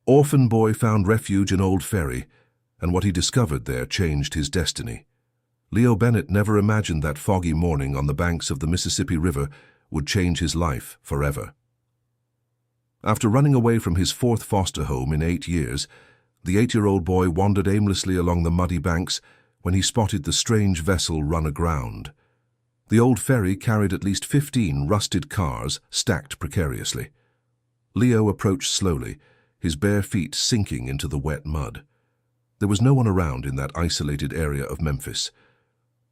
Orphan boy found refuge in Old Ferry, and what he discovered there changed his destiny. Leo Bennett never imagined that foggy morning on the banks of the Mississippi River would change his life forever. After running away from his fourth foster home in 8 years, the 8-year-old boy wandered aimlessly along the muddy banks when he spotted the strange vessel run aground. The old ferry carried at least 15 rusted cars stacked precariously. Leo approached slowly, his bare feet sinking into the wet mud. There was no one around in that isolated area of Memphis.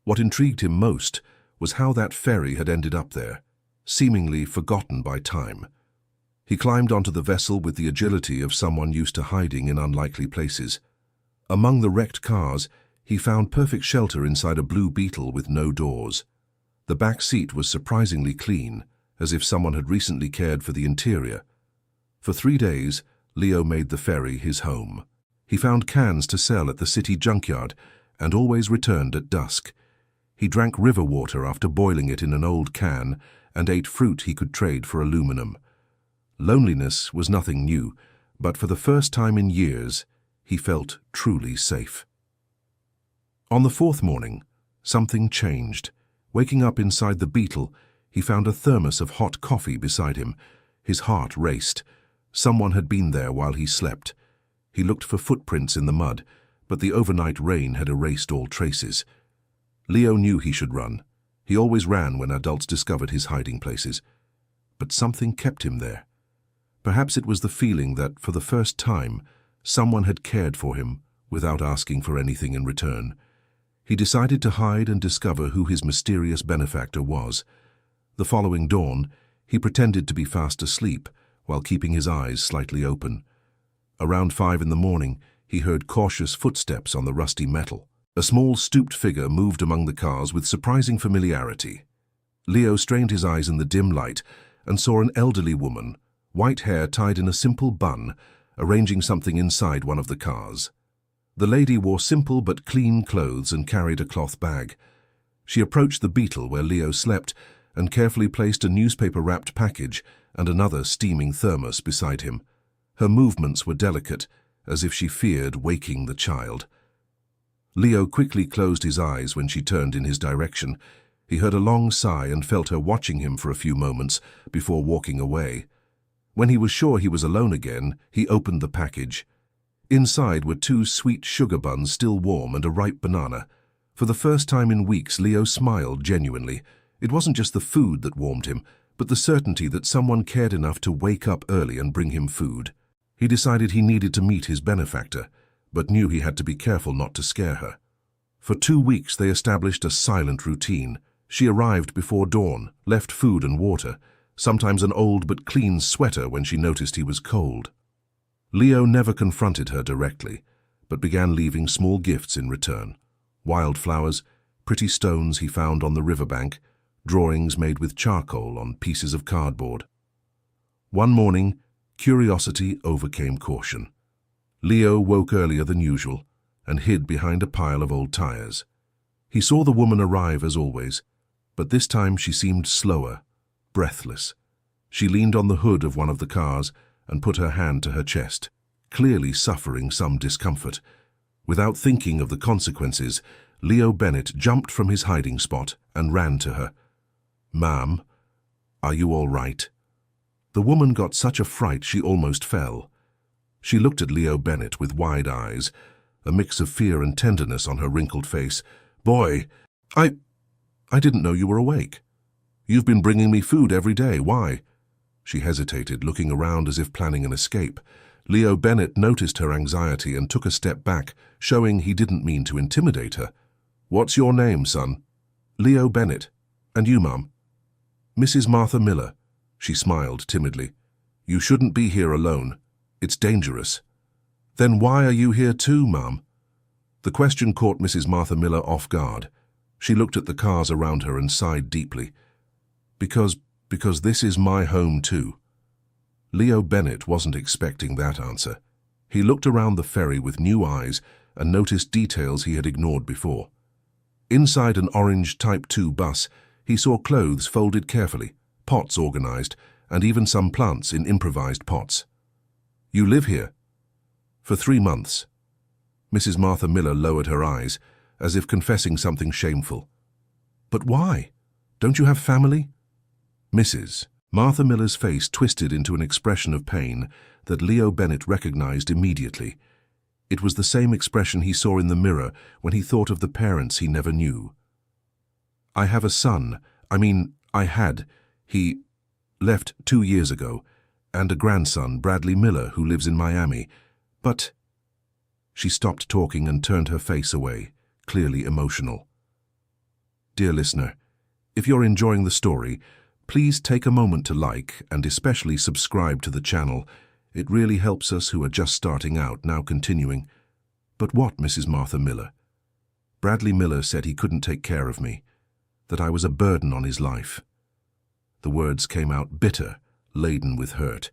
What intrigued him most was how that ferry had ended up there, seemingly forgotten by time. He climbed onto the vessel with the agility of someone used to hiding in unlikely places. Among the wrecked cars, he found perfect shelter inside a Blue Beetle with no doors. The back seat was surprisingly clean, as if someone had recently cared for the interior. For 3 days, Leo made the ferry his home. He found cans to sell at the city junkyard and always returned at dusk. He drank river water after boiling it in an old can and ate fruit he could trade for aluminum. Loneliness was nothing new, but for the first time in years, he felt truly safe. On the 4th morning, something changed. Waking up inside the Beetle, he found a thermos of hot coffee beside him. His heart raced. Someone had been there while he slept. He looked for footprints in the mud, but the overnight rain had erased all traces. Leo knew he should run. He always ran when adults discovered his hiding places. But something kept him there. Perhaps it was the feeling that, for the first time, someone had cared for him without asking for anything in return. He decided to hide and discover who his mysterious benefactor was. The following dawn, he pretended to be fast asleep while keeping his eyes slightly open. Around 5 in the morning, he heard cautious footsteps on the rusty metal. A small, stooped figure moved among the cars with surprising familiarity. Leo strained his eyes in the dim light and saw an elderly woman, white hair tied in a simple bun, arranging something inside one of the cars. The lady wore simple but clean clothes and carried a cloth bag. She approached the Beetle where Leo slept and carefully placed a newspaper-wrapped package and another steaming thermos beside him. Her movements were delicate, as if she feared waking the child. Leo quickly closed his eyes when she turned in his direction. He heard a long sigh and felt her watching him for a few moments before walking away. When he was sure he was alone again, he opened the package. Inside were 2 sweet sugar buns still warm and a ripe banana. For the first time in weeks, Leo smiled genuinely. It wasn't just the food that warmed him, but the certainty that someone cared enough to wake up early and bring him food. He decided he needed to meet his benefactor, but knew he had to be careful not to scare her. For 2 weeks they established a silent routine. She arrived before dawn, left food and water, sometimes an old but clean sweater when she noticed he was cold. Leo never confronted her directly, but began leaving small gifts in return. Wildflowers, pretty stones he found on the riverbank, drawings made with charcoal on pieces of cardboard. One morning, curiosity overcame caution. Leo woke earlier than usual and hid behind a pile of old tires. He saw the woman arrive as always, but this time she seemed slower, breathless. She leaned on the hood of one of the cars and put her hand to her chest, clearly suffering some discomfort. Without thinking of the consequences, Leo Bennett jumped from his hiding spot and ran to her. "Ma'am, are you all right?" The woman got such a fright she almost fell. She looked at Leo Bennett with wide eyes, a mix of fear and tenderness on her wrinkled face. "Boy, I didn't know you were awake. You've been bringing me food every day. Why?" She hesitated, looking around as if planning an escape. Leo Bennett noticed her anxiety and took a step back, showing he didn't mean to intimidate her. "What's your name, son?" "Leo Bennett. And you, Mum?" "Mrs. Martha Miller." She smiled timidly. "You shouldn't be here alone. It's dangerous." "Then why are you here too, Mum?" The question caught Mrs. Martha Miller off guard. She looked at the cars around her and sighed deeply. Because this is my home too." Leo Bennett wasn't expecting that answer. He looked around the ferry with new eyes and noticed details he had ignored before. Inside an orange Type 2 bus, he saw clothes folded carefully, pots organized, and even some plants in improvised pots. "You live here?" For 3 months. Mrs. Martha Miller lowered her eyes, as if confessing something shameful. But why? Don't you have family? Mrs. Martha Miller's face twisted into an expression of pain that Leo Bennett recognized immediately. It was the same expression he saw in the mirror when he thought of the parents he never knew. I have a son. I had. He left 2 years ago, and a grandson, Bradley Miller, who lives in Miami. But... She stopped talking and turned her face away, clearly emotional. Dear listener, if you're enjoying the story, please take a moment to like and especially subscribe to the channel. It really helps us who are just starting out. Now continuing. But what, Mrs. Martha Miller? Bradley Miller said he couldn't take care of me, that I was a burden on his life. The words came out bitter, laden with hurt.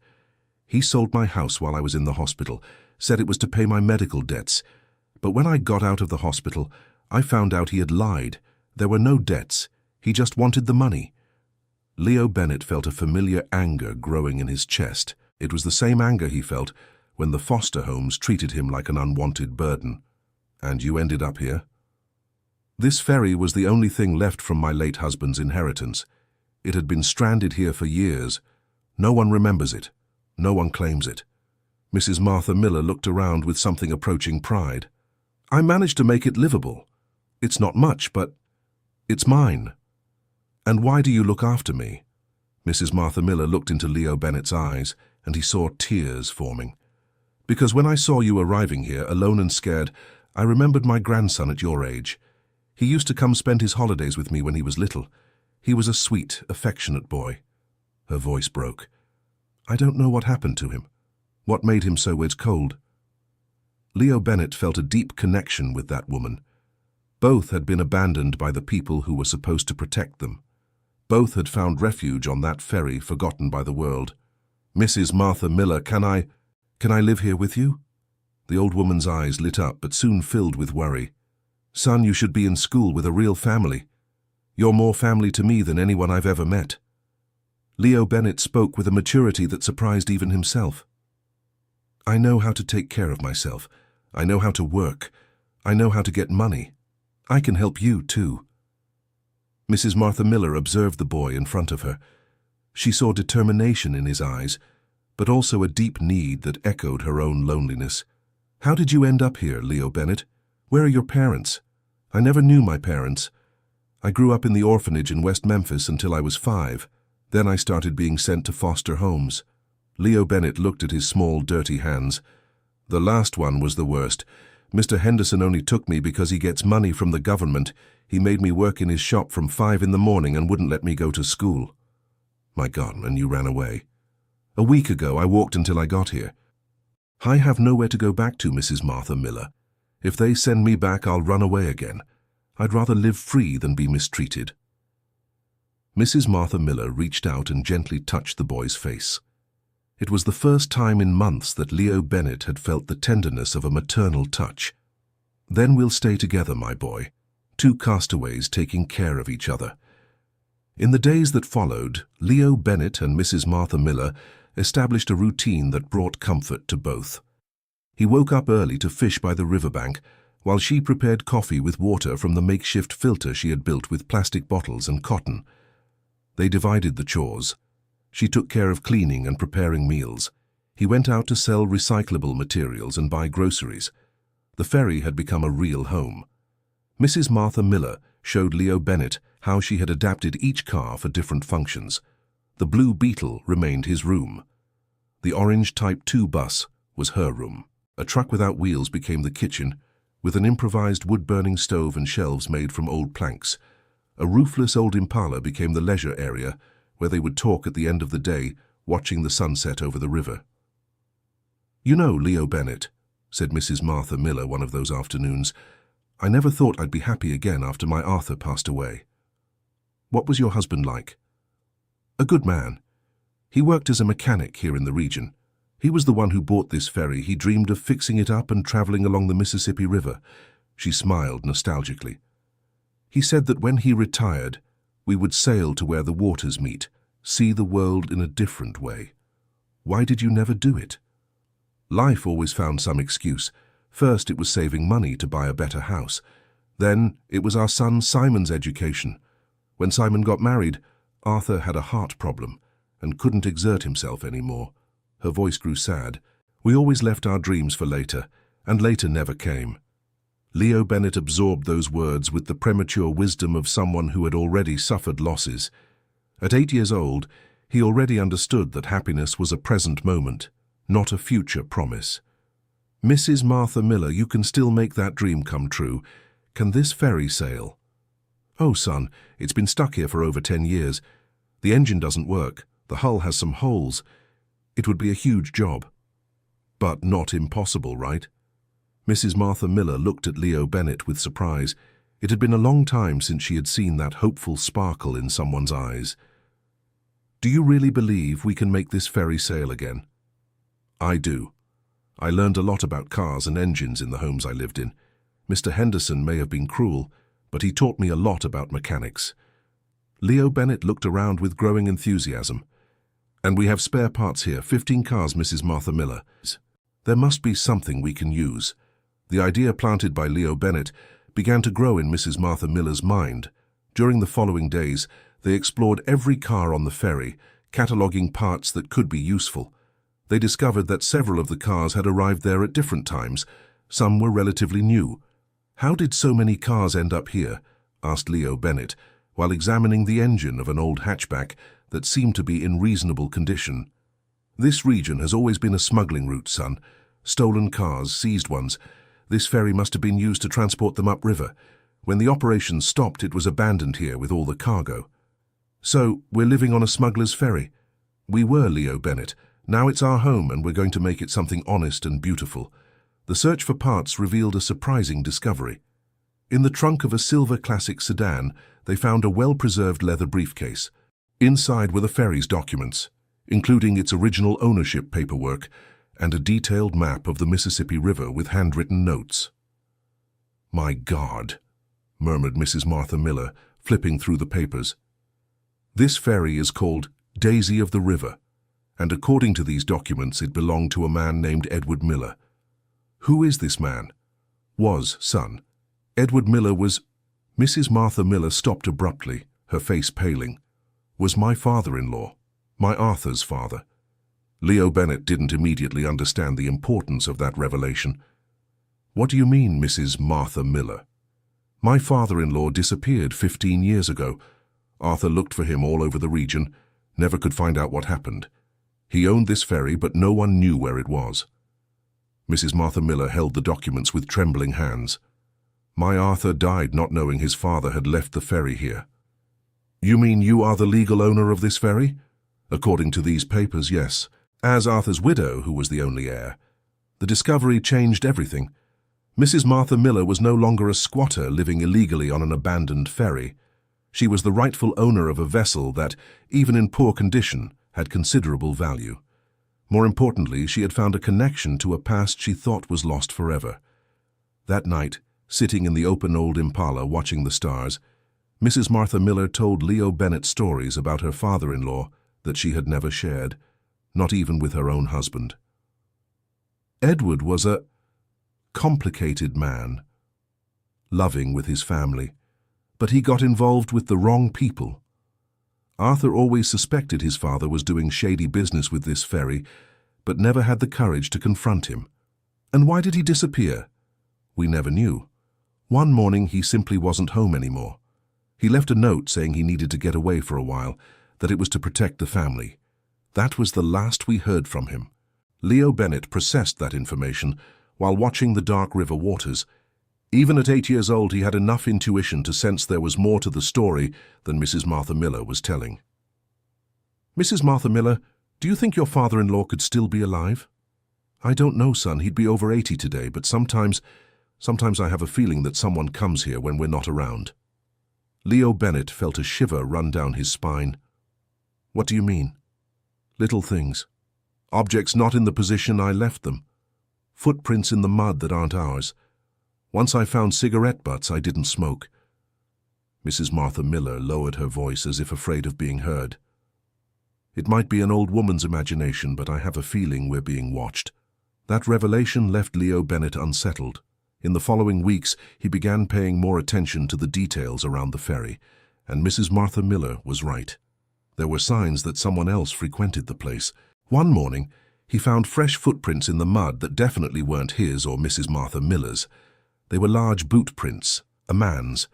He sold my house while I was in the hospital, said it was to pay my medical debts. But when I got out of the hospital, I found out he had lied. There were no debts. He just wanted the money. Leo Bennett felt a familiar anger growing in his chest. It was the same anger he felt when the foster homes treated him like an unwanted burden. And you ended up here? This ferry was the only thing left from my late husband's inheritance. It had been stranded here for years. No one remembers it. No one claims it. Mrs. Martha Miller looked around with something approaching pride. I managed to make it livable. It's not much, but it's mine. And why do you look after me? Mrs. Martha Miller looked into Leo Bennett's eyes, and he saw tears forming. Because when I saw you arriving here, alone and scared, I remembered my grandson at your age. He used to come spend his holidays with me when he was little. He was a sweet, affectionate boy. Her voice broke. I don't know what happened to him. What made him so cold? Leo Bennett felt a deep connection with that woman. Both had been abandoned by the people who were supposed to protect them. Both had found refuge on that ferry forgotten by the world. Mrs. Martha Miller, can I live here with you? The old woman's eyes lit up but soon filled with worry. Son, you should be in school with a real family. You're more family to me than anyone I've ever met. Leo Bennett spoke with a maturity that surprised even himself. I know how to take care of myself. I know how to work. I know how to get money. I can help you, too. Mrs. Martha Miller observed the boy in front of her. She saw determination in his eyes, but also a deep need that echoed her own loneliness. How did you end up here, Leo Bennett? Where are your parents? I never knew my parents. I grew up in the orphanage in West Memphis until I was 5. Then I started being sent to foster homes. Leo Bennett looked at his small, dirty hands. The last one was the worst. Mr. Henderson only took me because he gets money from the government. He made me work in his shop from 5 in the morning and wouldn't let me go to school. My God, and you ran away. A week ago, I walked until I got here. I have nowhere to go back to, Mrs. Martha Miller. If they send me back, I'll run away again. I'd rather live free than be mistreated. Mrs. Martha Miller reached out and gently touched the boy's face. It was the first time in months that Leo Bennett had felt the tenderness of a maternal touch. Then we'll stay together, my boy. 2 castaways taking care of each other. In the days that followed, Leo Bennett and Mrs. Martha Miller established a routine that brought comfort to both. He woke up early to fish by the riverbank, while she prepared coffee with water from the makeshift filter she had built with plastic bottles and cotton. They divided the chores. She took care of cleaning and preparing meals. He went out to sell recyclable materials and buy groceries. The ferry had become a real home. Mrs. Martha Miller showed Leo Bennett how she had adapted each car for different functions. The blue Beetle remained his room. The orange Type 2 bus was her room. A truck without wheels became the kitchen, with an improvised wood-burning stove and shelves made from old planks. A roofless old Impala became the leisure area, where they would talk at the end of the day, watching the sunset over the river. You know, Leo Bennett, said Mrs. Martha Miller one of those afternoons, I never thought I'd be happy again after my Arthur passed away. What was your husband like? A good man. He worked as a mechanic here in the region. He was the one who bought this ferry. He dreamed of fixing it up and traveling along the Mississippi River. She smiled nostalgically. He said that when he retired, we would sail to where the waters meet, see the world in a different way. Why did you never do it? Life always found some excuse. First, it was saving money to buy a better house. Then, it was our son Simon's education. When Simon got married, Arthur had a heart problem and couldn't exert himself anymore. Her voice grew sad. We always left our dreams for later, and later never came. Leo Bennett absorbed those words with the premature wisdom of someone who had already suffered losses. At 8 years old, he already understood that happiness was a present moment, not a future promise. Mrs. Martha Miller, you can still make that dream come true. Can this ferry sail? Oh, son, it's been stuck here for over 10 years. The engine doesn't work. The hull has some holes. It would be a huge job. But not impossible, right? Mrs. Martha Miller looked at Leo Bennett with surprise. It had been a long time since she had seen that hopeful sparkle in someone's eyes. Do you really believe we can make this ferry sail again? I do. I learned a lot about cars and engines in the homes I lived in. Mr. Henderson may have been cruel, but he taught me a lot about mechanics. Leo Bennett looked around with growing enthusiasm. And we have spare parts here, 15 cars, Mrs. Martha Miller. There must be something we can use. The idea planted by Leo Bennett began to grow in Mrs. Martha Miller's mind. During the following days, they explored every car on the ferry, cataloguing parts that could be useful. They discovered that several of the cars had arrived there at different times. Some were relatively new. How did so many cars end up here? Asked Leo Bennett, while examining the engine of an old hatchback that seemed to be in reasonable condition. This region has always been a smuggling route, son. Stolen cars, seized ones. This ferry must have been used to transport them upriver. When the operation stopped, it was abandoned here with all the cargo. So, we're living on a smuggler's ferry. We were, Leo Bennett. Now it's our home, and we're going to make it something honest and beautiful. The search for parts revealed a surprising discovery. In the trunk of a silver classic sedan, they found a well-preserved leather briefcase. Inside were the ferry's documents, including its original ownership paperwork and a detailed map of the Mississippi River with handwritten notes. "My God," murmured Mrs. Martha Miller, flipping through the papers. "This ferry is called Daisy of the River, and according to these documents it belonged to a man named Edward Miller. Who is this man?" "Was, son. Edward Miller was—" Mrs. Martha Miller stopped abruptly, her face paling. "Was my father-in-law, my Arthur's father." Leo Bennett didn't immediately understand the importance of that revelation. "What do you mean, Mrs. Martha Miller?" "My father-in-law disappeared 15 years ago. Arthur looked for him all over the region, never could find out what happened. He owned this ferry, but no one knew where it was." Mrs. Martha Miller held the documents with trembling hands. "My Arthur died not knowing his father had left the ferry here." "You mean you are the legal owner of this ferry?" "According to these papers, yes. As Arthur's widow, who was the only heir. The discovery changed everything. Mrs. Martha Miller was no longer a squatter living illegally on an abandoned ferry. She was the rightful owner of a vessel that, even in poor condition, had considerable value. More importantly, she had found a connection to a past she thought was lost forever. That night, sitting in the open old Impala watching the stars, Mrs. Martha Miller told Leo Bennett stories about her father-in-law that she had never shared, not even with her own husband. Edward was a complicated man, loving with his family, but he got involved with the wrong people. Arthur always suspected his father was doing shady business with this ferry, but never had the courage to confront him. And why did he disappear? We never knew. One morning he simply wasn't home anymore. He left a note saying he needed to get away for a while, that it was to protect the family. That was the last we heard from him. Leo Bennett processed that information while watching the dark river waters. Even at 8 years old, he had enough intuition to sense there was more to the story than Mrs. Martha Miller was telling. "Mrs. Martha Miller, do you think your father-in-law could still be alive?" "I don't know, son. He'd be over 80 today, but sometimes I have a feeling that someone comes here when we're not around." Leo Bennett felt a shiver run down his spine. "What do you mean?" "Little things. Objects not in the position I left them. Footprints in the mud that aren't ours. Once I found cigarette butts I didn't smoke." Mrs. Martha Miller lowered her voice as if afraid of being heard. "It might be an old woman's imagination, but I have a feeling we're being watched." That revelation left Leo Bennett unsettled. In the following weeks, he began paying more attention to the details around the ferry, and Mrs. Martha Miller was right. There were signs that someone else frequented the place. One morning, he found fresh footprints in the mud that definitely weren't his or Mrs. Martha Miller's. They were large boot prints, a man's.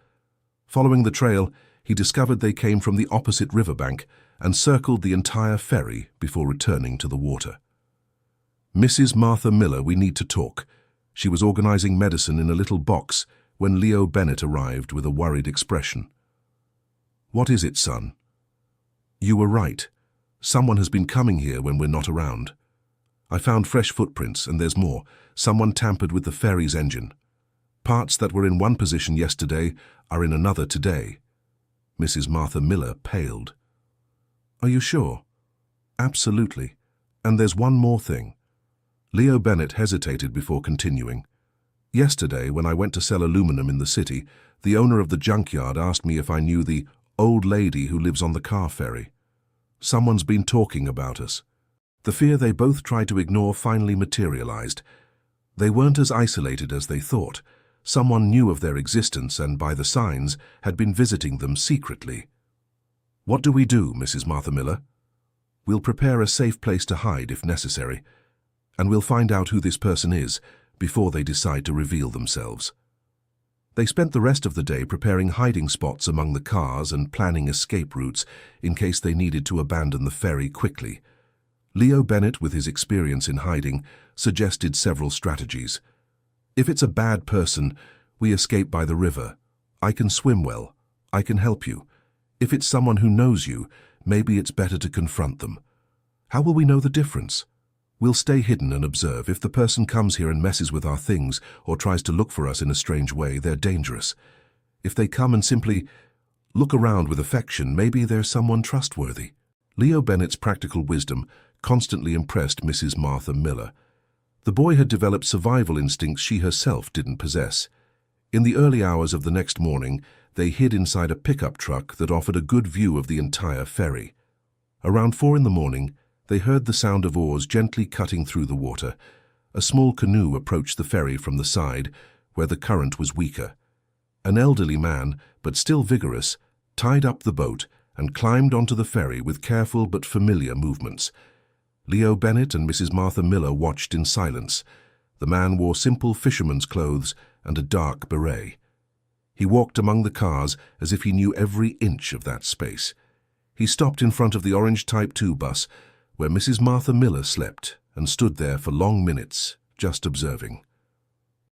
Following the trail, he discovered they came from the opposite riverbank and circled the entire ferry before returning to the water. "Mrs. Martha Miller, we need to talk." She was organizing medicine in a little box when Leo Bennett arrived with a worried expression. "What is it, son?" "You were right. Someone has been coming here when we're not around. I found fresh footprints, and there's more. Someone tampered with the ferry's engine. Parts that were in one position yesterday are in another today." Mrs. Martha Miller paled. "Are you sure?" "Absolutely. And there's one more thing." Leo Bennett hesitated before continuing. "Yesterday, when I went to sell aluminum in the city, the owner of the junkyard asked me if I knew the old lady who lives on the car ferry. Someone's been talking about us." The fear they both tried to ignore finally materialized. They weren't as isolated as they thought. Someone knew of their existence and, by the signs, had been visiting them secretly. "What do we do, Mrs. Martha Miller?" "We'll prepare a safe place to hide if necessary, and we'll find out who this person is before they decide to reveal themselves." They spent the rest of the day preparing hiding spots among the cars and planning escape routes in case they needed to abandon the ferry quickly. Leo Bennett, with his experience in hiding, suggested several strategies. "If it's a bad person, we escape by the river. I can swim well. I can help you. If it's someone who knows you, maybe it's better to confront them. How will we know the difference? We'll stay hidden and observe. If the person comes here and messes with our things or tries to look for us in a strange way, they're dangerous. If they come and simply look around with affection, maybe they're someone trustworthy." Leo Bennett's practical wisdom constantly impressed Mrs. Martha Miller. The boy had developed survival instincts she herself didn't possess. In the early hours of the next morning, they hid inside a pickup truck that offered a good view of the entire ferry. Around 4 in the morning, they heard the sound of oars gently cutting through the water. A small canoe approached the ferry from the side, where the current was weaker. An elderly man, but still vigorous, tied up the boat and climbed onto the ferry with careful but familiar movements. Leo Bennett and Mrs. Martha Miller watched in silence. The man wore simple fisherman's clothes and a dark beret. He walked among the cars as if he knew every inch of that space. He stopped in front of the orange Type 2 bus, where Mrs. Martha Miller slept, and stood there for long minutes, just observing.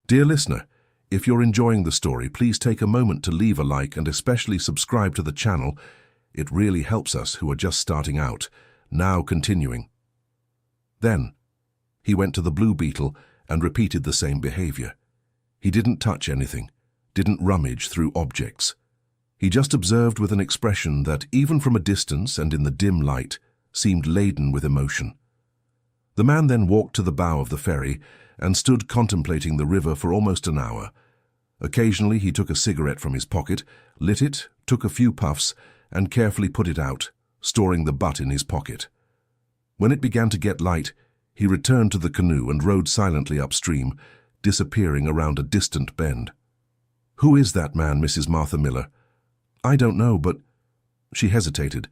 Dear listener, if you're enjoying the story, please take a moment to leave a like and especially subscribe to the channel. It really helps us who are just starting out. Now continuing. Then, he went to the Blue Beetle and repeated the same behavior. He didn't touch anything, didn't rummage through objects. He just observed with an expression that, even from a distance and in the dim light, seemed laden with emotion. The man then walked to the bow of the ferry and stood contemplating the river for almost an hour. Occasionally he took a cigarette from his pocket, lit it, took a few puffs, and carefully put it out, storing the butt in his pocket. When it began to get light, he returned to the canoe and rowed silently upstream, disappearing around a distant bend. "Who is that man, Mrs. Martha Miller?" "I don't know, but—" She hesitated.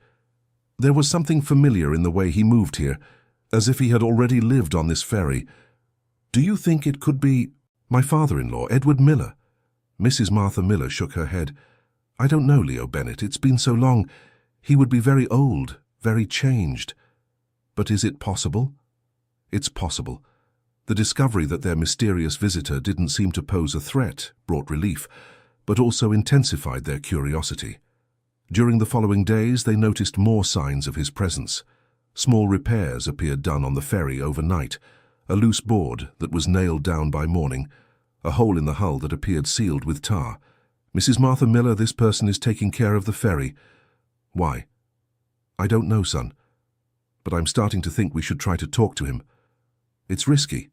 "There was something familiar in the way he moved here, as if he had already lived on this ferry. Do you think it could be my father-in-law, Edward Miller?" Mrs. Martha Miller shook her head. "I don't know, Leo Bennett. It's been so long. He would be very old, very changed. But is it possible?" "It's possible." The discovery that their mysterious visitor didn't seem to pose a threat brought relief, but also intensified their curiosity. During the following days, they noticed more signs of his presence. Small repairs appeared done on the ferry overnight, a loose board that was nailed down by morning, a hole in the hull that appeared sealed with tar. "Mrs. Martha Miller, this person is taking care of the ferry." "Why?" "I don't know, son. But I'm starting to think we should try to talk to him. It's risky."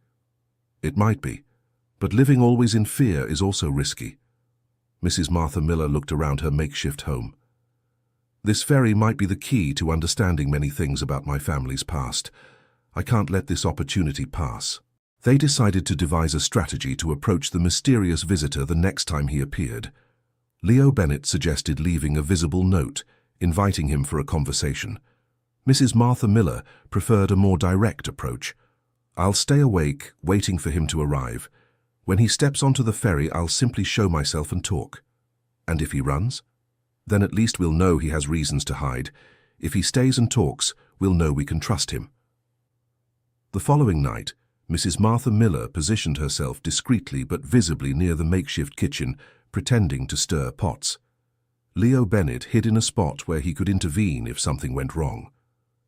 "It might be, but living always in fear is also risky." Mrs. Martha Miller looked around her makeshift home. "This ferry might be the key to understanding many things about my family's past. I can't let this opportunity pass." They decided to devise a strategy to approach the mysterious visitor the next time he appeared. Leo Bennett suggested leaving a visible note, inviting him for a conversation. Mrs. Martha Miller preferred a more direct approach. "I'll stay awake, waiting for him to arrive. When he steps onto the ferry, I'll simply show myself and talk. And if he runs? Then at least we'll know he has reasons to hide. If he stays and talks, we'll know we can trust him." The following night, Mrs. Martha Miller positioned herself discreetly but visibly near the makeshift kitchen, pretending to stir pots. Leo Bennett hid in a spot where he could intervene if something went wrong.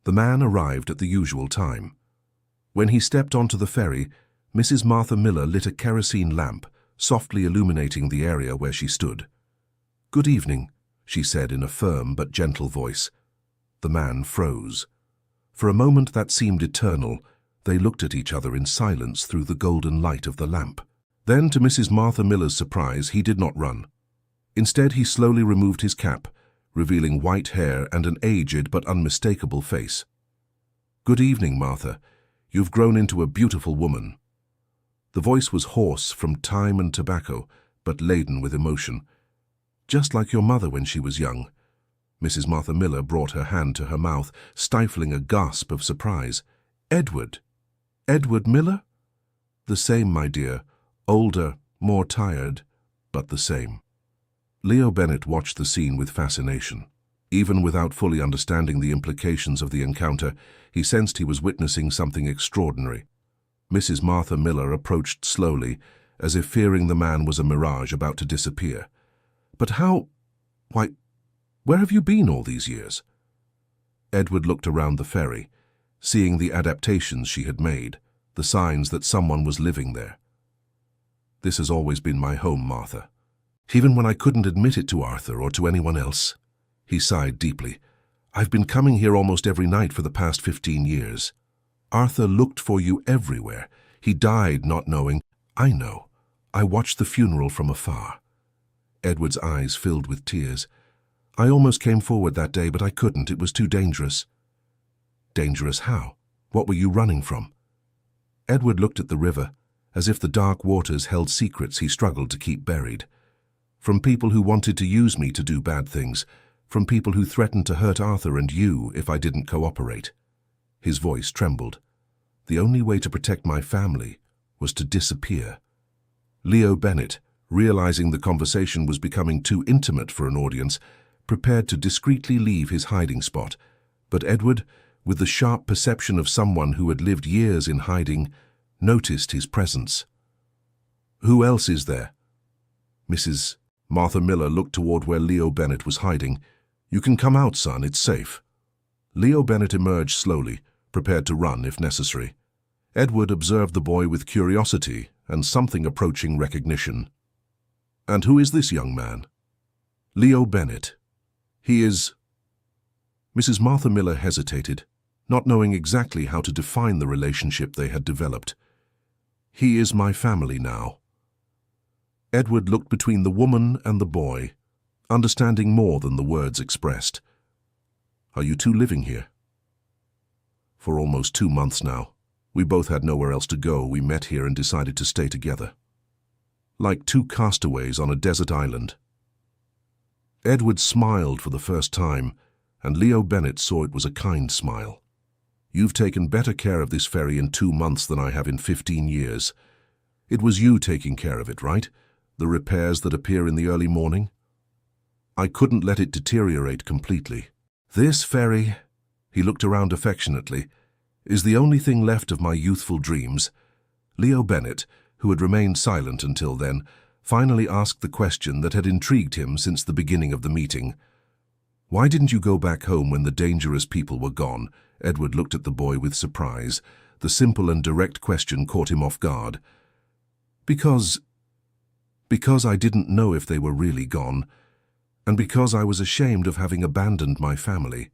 The man arrived at the usual time. When he stepped onto the ferry, Mrs. Martha Miller lit a kerosene lamp, softly illuminating the area where she stood. "Good evening," she said in a firm but gentle voice. The man froze. For a moment that seemed eternal, they looked at each other in silence through the golden light of the lamp. Then, to Mrs. Martha Miller's surprise, he did not run. Instead, he slowly removed his cap, revealing white hair and an aged but unmistakable face. "Good evening, Martha. You've grown into a beautiful woman." The voice was hoarse from time and tobacco, but laden with emotion. "Just like your mother when she was young." Mrs. Martha Miller brought her hand to her mouth, stifling a gasp of surprise. "Edward? Edward Miller?" "The same, my dear. Older, more tired, but the same." Leo Bennett watched the scene with fascination. Even without fully understanding the implications of the encounter, he sensed he was witnessing something extraordinary. Mrs. Martha Miller approached slowly, as if fearing the man was a mirage about to disappear. "But how— Why, where have you been all these years?" Edward looked around the ferry, seeing the adaptations she had made, the signs that someone was living there. "This has always been my home, Martha. Even when I couldn't admit it to Arthur or to anyone else." He sighed deeply. "I've been coming here almost every night for the past 15 years. Arthur looked for you everywhere. He died not knowing—" "I know. I watched the funeral from afar." Edward's eyes filled with tears. "I almost came forward that day, but I couldn't. It was too dangerous." "Dangerous how? What were you running from?" Edward looked at the river, as if the dark waters held secrets he struggled to keep buried. "From people who wanted to use me to do bad things, from people who threatened to hurt Arthur and you if I didn't cooperate." His voice trembled. "The only way to protect my family was to disappear." Leo Bennett, realizing the conversation was becoming too intimate for an audience, prepared to discreetly leave his hiding spot. But Edward, with the sharp perception of someone who had lived years in hiding, noticed his presence. "Who else is there?" Mrs. Martha Miller looked toward where Leo Bennett was hiding. "You can come out, son. It's safe." Leo Bennett emerged slowly, prepared to run if necessary. Edward observed the boy with curiosity and something approaching recognition. "And who is this young man?" "Leo Bennett. He is—" Mrs. Martha Miller hesitated, not knowing exactly how to define the relationship they had developed. "He is my family now." Edward looked between the woman and the boy, understanding more than the words expressed. "Are you two living here?" "For almost 2 months now. We both had nowhere else to go. We met here and decided to stay together. Like two castaways on a desert island." Edward smiled for the first time, and Leo Bennett saw it was a kind smile. "You've taken better care of this ferry in 2 months than I have in 15 years. It was you taking care of it, right? The repairs that appear in the early morning? I couldn't let it deteriorate completely. This ferry," he looked around affectionately, "is the only thing left of my youthful dreams." Leo Bennett, who had remained silent until then, finally asked the question that had intrigued him since the beginning of the meeting. "Why didn't you go back home when the dangerous people were gone?" Edward looked at the boy with surprise. The simple and direct question caught him off guard. Because I didn't know if they were really gone, and because I was ashamed of having abandoned my family.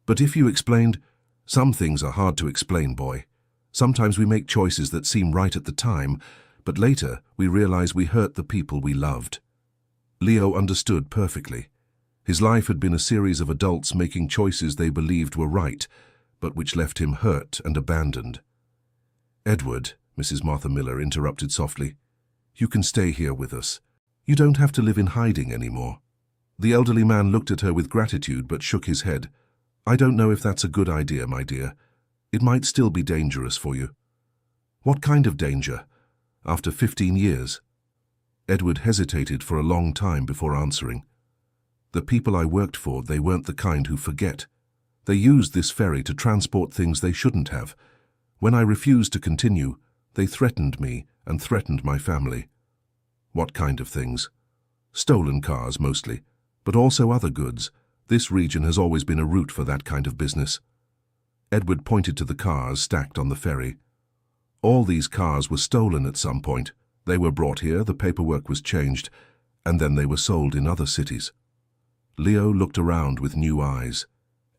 But if you explained— Some things are hard to explain, boy. Sometimes we make choices that seem right at the time, but later we realize we hurt the people we loved." Leo understood perfectly. His life had been a series of adults making choices they believed were right, but which left him hurt and abandoned. Edward, Mrs. Martha Miller interrupted softly. "You can stay here with us. You don't have to live in hiding anymore." The elderly man looked at her with gratitude but shook his head. "I don't know if that's a good idea, my dear. It might still be dangerous for you." "What kind of danger? After 15 years? Edward hesitated for a long time before answering. "The people I worked for, they weren't the kind who forget. They used this ferry to transport things they shouldn't have. When I refused to continue, they threatened me and threatened my family." "What kind of things?" "Stolen cars, mostly, but also other goods. This region has always been a route for that kind of business." Edward pointed to the cars stacked on the ferry. "All these cars were stolen at some point. They were brought here, the paperwork was changed, and then they were sold in other cities." Leo looked around with new eyes.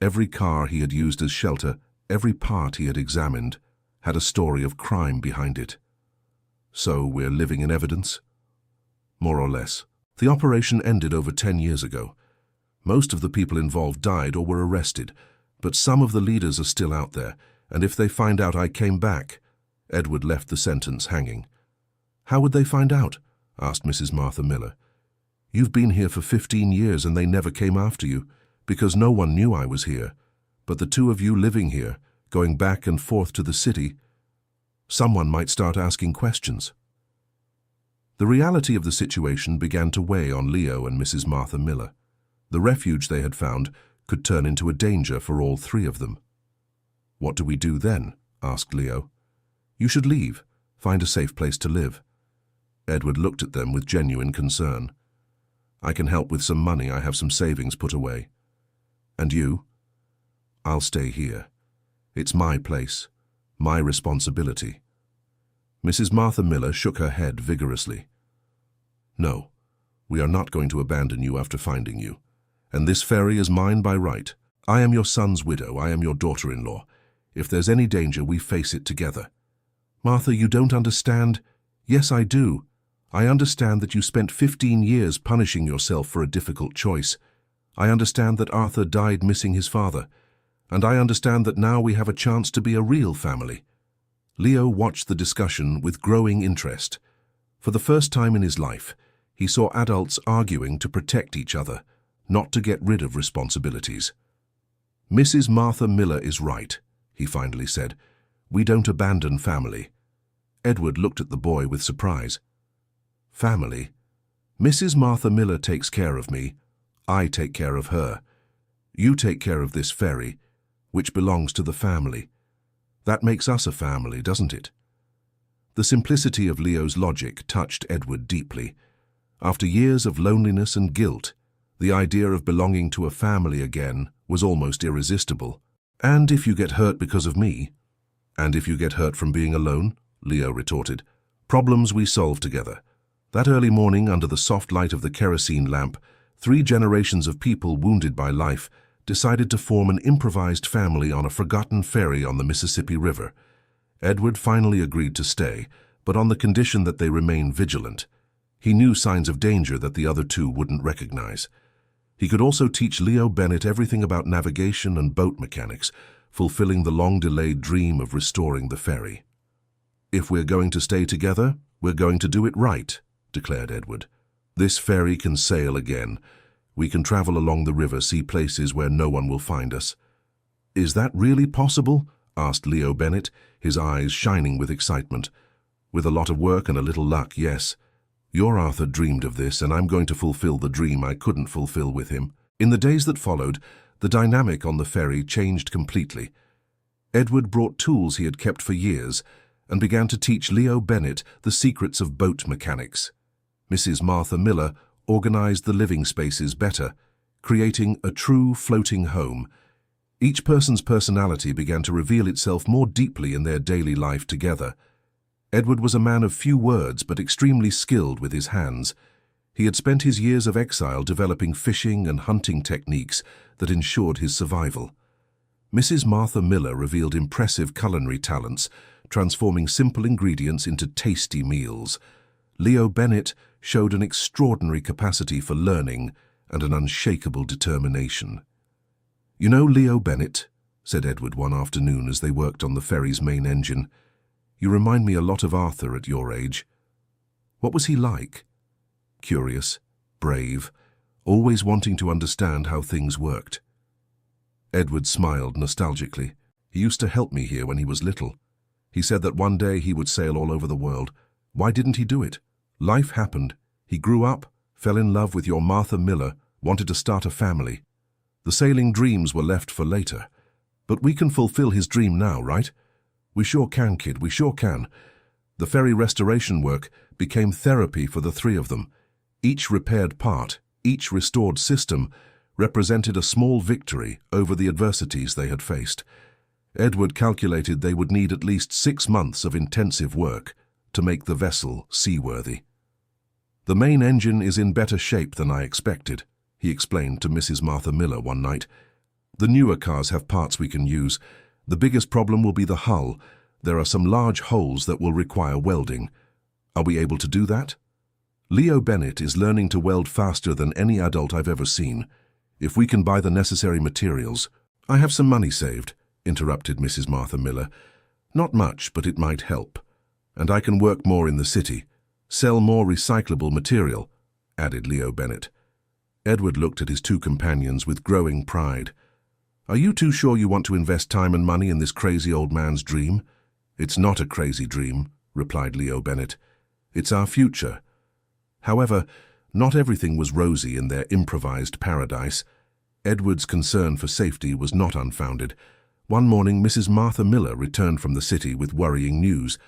Every car he had used as shelter, every part he had examined, had a story of crime behind it. "So we're living in evidence?" "More or less. The operation ended over 10 years ago. Most of the people involved died or were arrested, but some of the leaders are still out there, and if they find out I came back—" Edward left the sentence hanging. "How would they find out?" asked Mrs. Martha Miller. "You've been here for 15 years and they never came after you, because no one knew I was here. But the two of you living here, going back and forth to the city, someone might start asking questions." The reality of the situation began to weigh on Leo and Mrs. Martha Miller. The refuge they had found could turn into a danger for all three of them. "What do we do then?" asked Leo. "You should leave, find a safe place to live." Edward looked at them with genuine concern. "I can help with some money. I have some savings put away." "And you?" "I'll stay here. It's my place, my responsibility." Mrs. Martha Miller shook her head vigorously. "No, we are not going to abandon you after finding you. And this ferry is mine by right. I am your son's widow. I am your daughter-in-law. If there's any danger, we face it together." "Martha, you don't understand." "Yes, I do. I understand that you spent 15 years punishing yourself for a difficult choice. I understand that Arthur died missing his father. And I understand that now we have a chance to be a real family." Leo watched the discussion with growing interest. For the first time in his life, he saw adults arguing to protect each other, not to get rid of responsibilities. "Mrs. Martha Miller is right," he finally said. "We don't abandon family." Edward looked at the boy with surprise. "Family? Mrs. Martha Miller takes care of me. I take care of her. You take care of this ferry, which belongs to the family. That makes us a family, doesn't it?" The simplicity of Leo's logic touched Edward deeply. After years of loneliness and guilt, the idea of belonging to a family again was almost irresistible. "And if you get hurt because of me?" "And if you get hurt from being alone?" Leo retorted. "Problems we solve together." That early morning, under the soft light of the kerosene lamp, 3 generations of people wounded by life decided to form an improvised family on a forgotten ferry on the Mississippi River. Edward finally agreed to stay, but on the condition that they remain vigilant. He knew signs of danger that the other two wouldn't recognize. He could also teach Leo Bennett everything about navigation and boat mechanics, fulfilling the long-delayed dream of restoring the ferry. "If we're going to stay together, we're going to do it right," declared Edward. "This ferry can sail again. We can travel along the river, see places where no one will find us." "Is that really possible?" asked Leo Bennett, his eyes shining with excitement. "With a lot of work and a little luck, yes. Your Arthur dreamed of this, and I'm going to fulfill the dream I couldn't fulfill with him." In the days that followed, the dynamic on the ferry changed completely. Edward brought tools he had kept for years and began to teach Leo Bennett the secrets of boat mechanics. Mrs. Martha Miller organized the living spaces better, creating a true floating home. Each person's personality began to reveal itself more deeply in their daily life together. Edward was a man of few words but extremely skilled with his hands. He had spent his years of exile developing fishing and hunting techniques that ensured his survival. Mrs. Martha Miller revealed impressive culinary talents, transforming simple ingredients into tasty meals. Leo Bennett showed an extraordinary capacity for learning and an unshakable determination. "You know Leo Bennett," said Edward one afternoon as they worked on the ferry's main engine. You remind me a lot of Arthur at your age. What was he like? Curious, brave, always wanting to understand how things worked. Edward smiled nostalgically. He used to help me here when he was little. He said that one day he would sail all over the world. Why didn't he do it? Life happened. He grew up, fell in love with your Martha Miller, wanted to start a family. The sailing dreams were left for later. But we can fulfill his dream now, right? We sure can, kid, we sure can. The ferry restoration work became therapy for the three of them. Each repaired part, each restored system, represented a small victory over the adversities they had faced. Edward calculated they would need at least 6 months of intensive work to make the vessel seaworthy. The main engine is in better shape than I expected, he explained to Mrs. Martha Miller one night. The newer cars have parts we can use. The biggest problem will be the hull. There are some large holes that will require welding. Are we able to do that? Leo Bennett is learning to weld faster than any adult I've ever seen. If we can buy the necessary materials— I have some money saved, interrupted Mrs. Martha Miller. Not much, but it might help. And I can work more in the city. Sell more recyclable material, added Leo Bennett. Edward looked at his two companions with growing pride. Are you too sure you want to invest time and money in this crazy old man's dream? It's not a crazy dream, replied Leo Bennett. It's our future. However, not everything was rosy in their improvised paradise. Edward's concern for safety was not unfounded. One morning, Mrs. Martha Miller returned from the city with worrying news.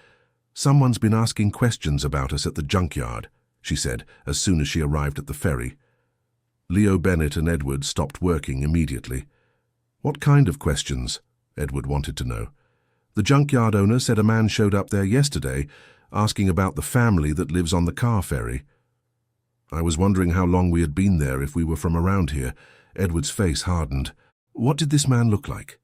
Someone's been asking questions about us at the junkyard, she said as soon as she arrived at the ferry. Leo Bennett and Edward stopped working immediately. What kind of questions? Edward wanted to know. The junkyard owner said a man showed up there yesterday asking about the family that lives on the car ferry. I was wondering how long we had been there if we were from around here. Edward's face hardened. What did this man look like?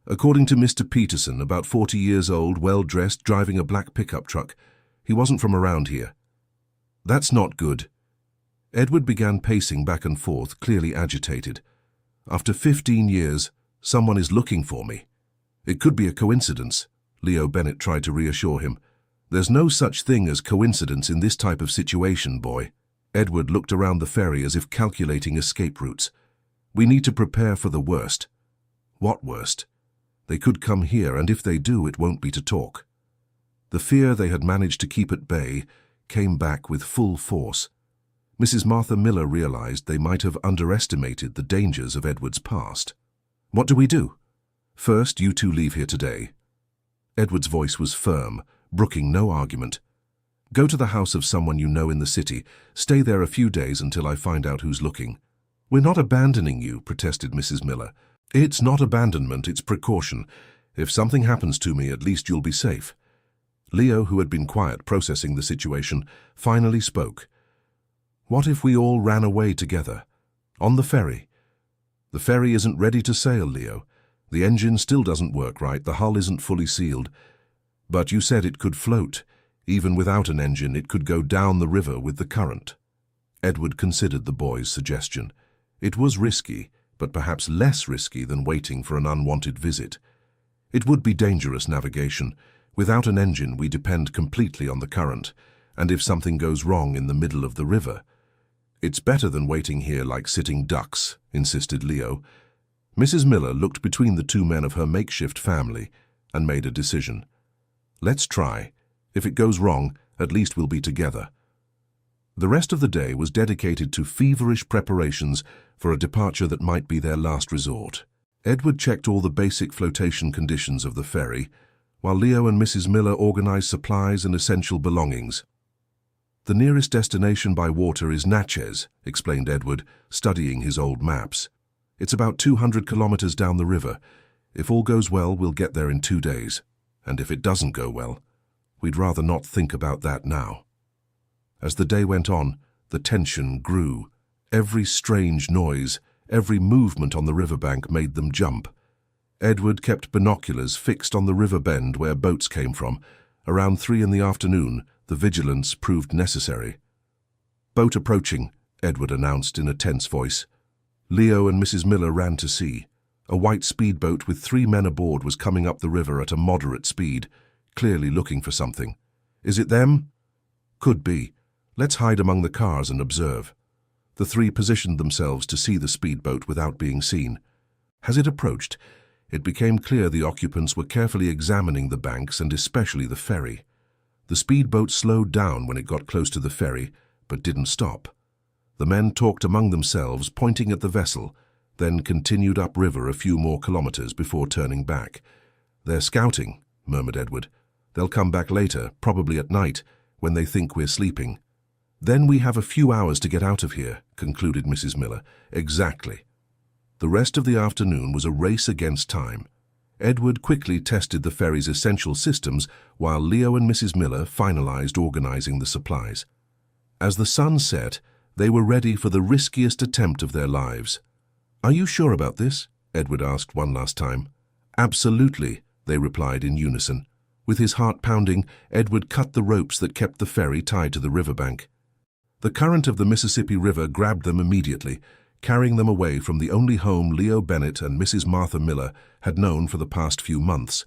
According to Mr. Peterson, about 40 years old, well-dressed, driving a black pickup truck. He wasn't from around here. That's not good. Edward began pacing back and forth, clearly agitated. After 15 years, someone is looking for me. It could be a coincidence, Leo Bennett tried to reassure him. There's no such thing as coincidence in this type of situation, boy. Edward looked around the ferry as if calculating escape routes. We need to prepare for the worst. What worst? They could come here, and if they do, it won't be to talk. The fear they had managed to keep at bay came back with full force. Mrs. Martha Miller realized they might have underestimated the dangers of Edward's past. What do we do? First, you two leave here today. Edward's voice was firm, brooking no argument. Go to the house of someone you know in the city. Stay there a few days until I find out who's looking. We're not abandoning you, protested Mrs. Miller. It's not abandonment, it's precaution. If something happens to me, at least you'll be safe. Leo, who had been quiet processing the situation, finally spoke. What if we all ran away together? On the ferry? The ferry isn't ready to sail, Leo. The engine still doesn't work right, the hull isn't fully sealed. But you said it could float. Even without an engine, it could go down the river with the current. Edward considered the boy's suggestion. It was risky, but perhaps less risky than waiting for an unwanted visit. It would be dangerous navigation. Without an engine, we depend completely on the current, and if something goes wrong in the middle of the river— It's better than waiting here like sitting ducks, insisted Leo. Mrs. Miller looked between the two men of her makeshift family and made a decision. Let's try. If it goes wrong, at least we'll be together. The rest of the day was dedicated to feverish preparations for a departure that might be their last resort. Edward checked all the basic flotation conditions of the ferry, while Leo and Mrs. Miller organized supplies and essential belongings. The nearest destination by water is Natchez, explained Edward, studying his old maps. It's about 200 kilometers down the river. If all goes well, we'll get there in 2 days. And if it doesn't go well, we'd rather not think about that now. As the day went on, the tension grew. Every strange noise, every movement on the riverbank made them jump. Edward kept binoculars fixed on the river bend where boats came from. Around 3 in the afternoon, the vigilance proved necessary. Boat approaching, Edward announced in a tense voice. Leo and Mrs. Miller ran to see. A white speedboat with 3 men aboard was coming up the river at a moderate speed. clearly looking for something. "Is it them?" "Could be. Let's hide among the cars and observe." The three positioned themselves to see the speedboat without being seen. As it approached, it became clear the occupants were carefully examining the banks and especially the ferry. The speedboat slowed down when it got close to the ferry, but didn't stop. The men talked among themselves, pointing at the vessel, then continued upriver a few more kilometers before turning back. "They're scouting," murmured Edward. "They'll come back later, probably at night, when they think we're sleeping." "Then we have a few hours to get out of here," concluded Mrs. Miller. "Exactly." The rest of the afternoon was a race against time. Edward quickly tested the ferry's essential systems while Leo and Mrs. Miller finalized organizing the supplies. As the sun set, they were ready for the riskiest attempt of their lives. "Are you sure about this?" Edward asked one last time. "Absolutely," they replied in unison. With his heart pounding, Edward cut the ropes that kept the ferry tied to the riverbank. The current of the Mississippi River grabbed them immediately, carrying them away from the only home Leo Bennett and Mrs. Martha Miller had known for the past few months.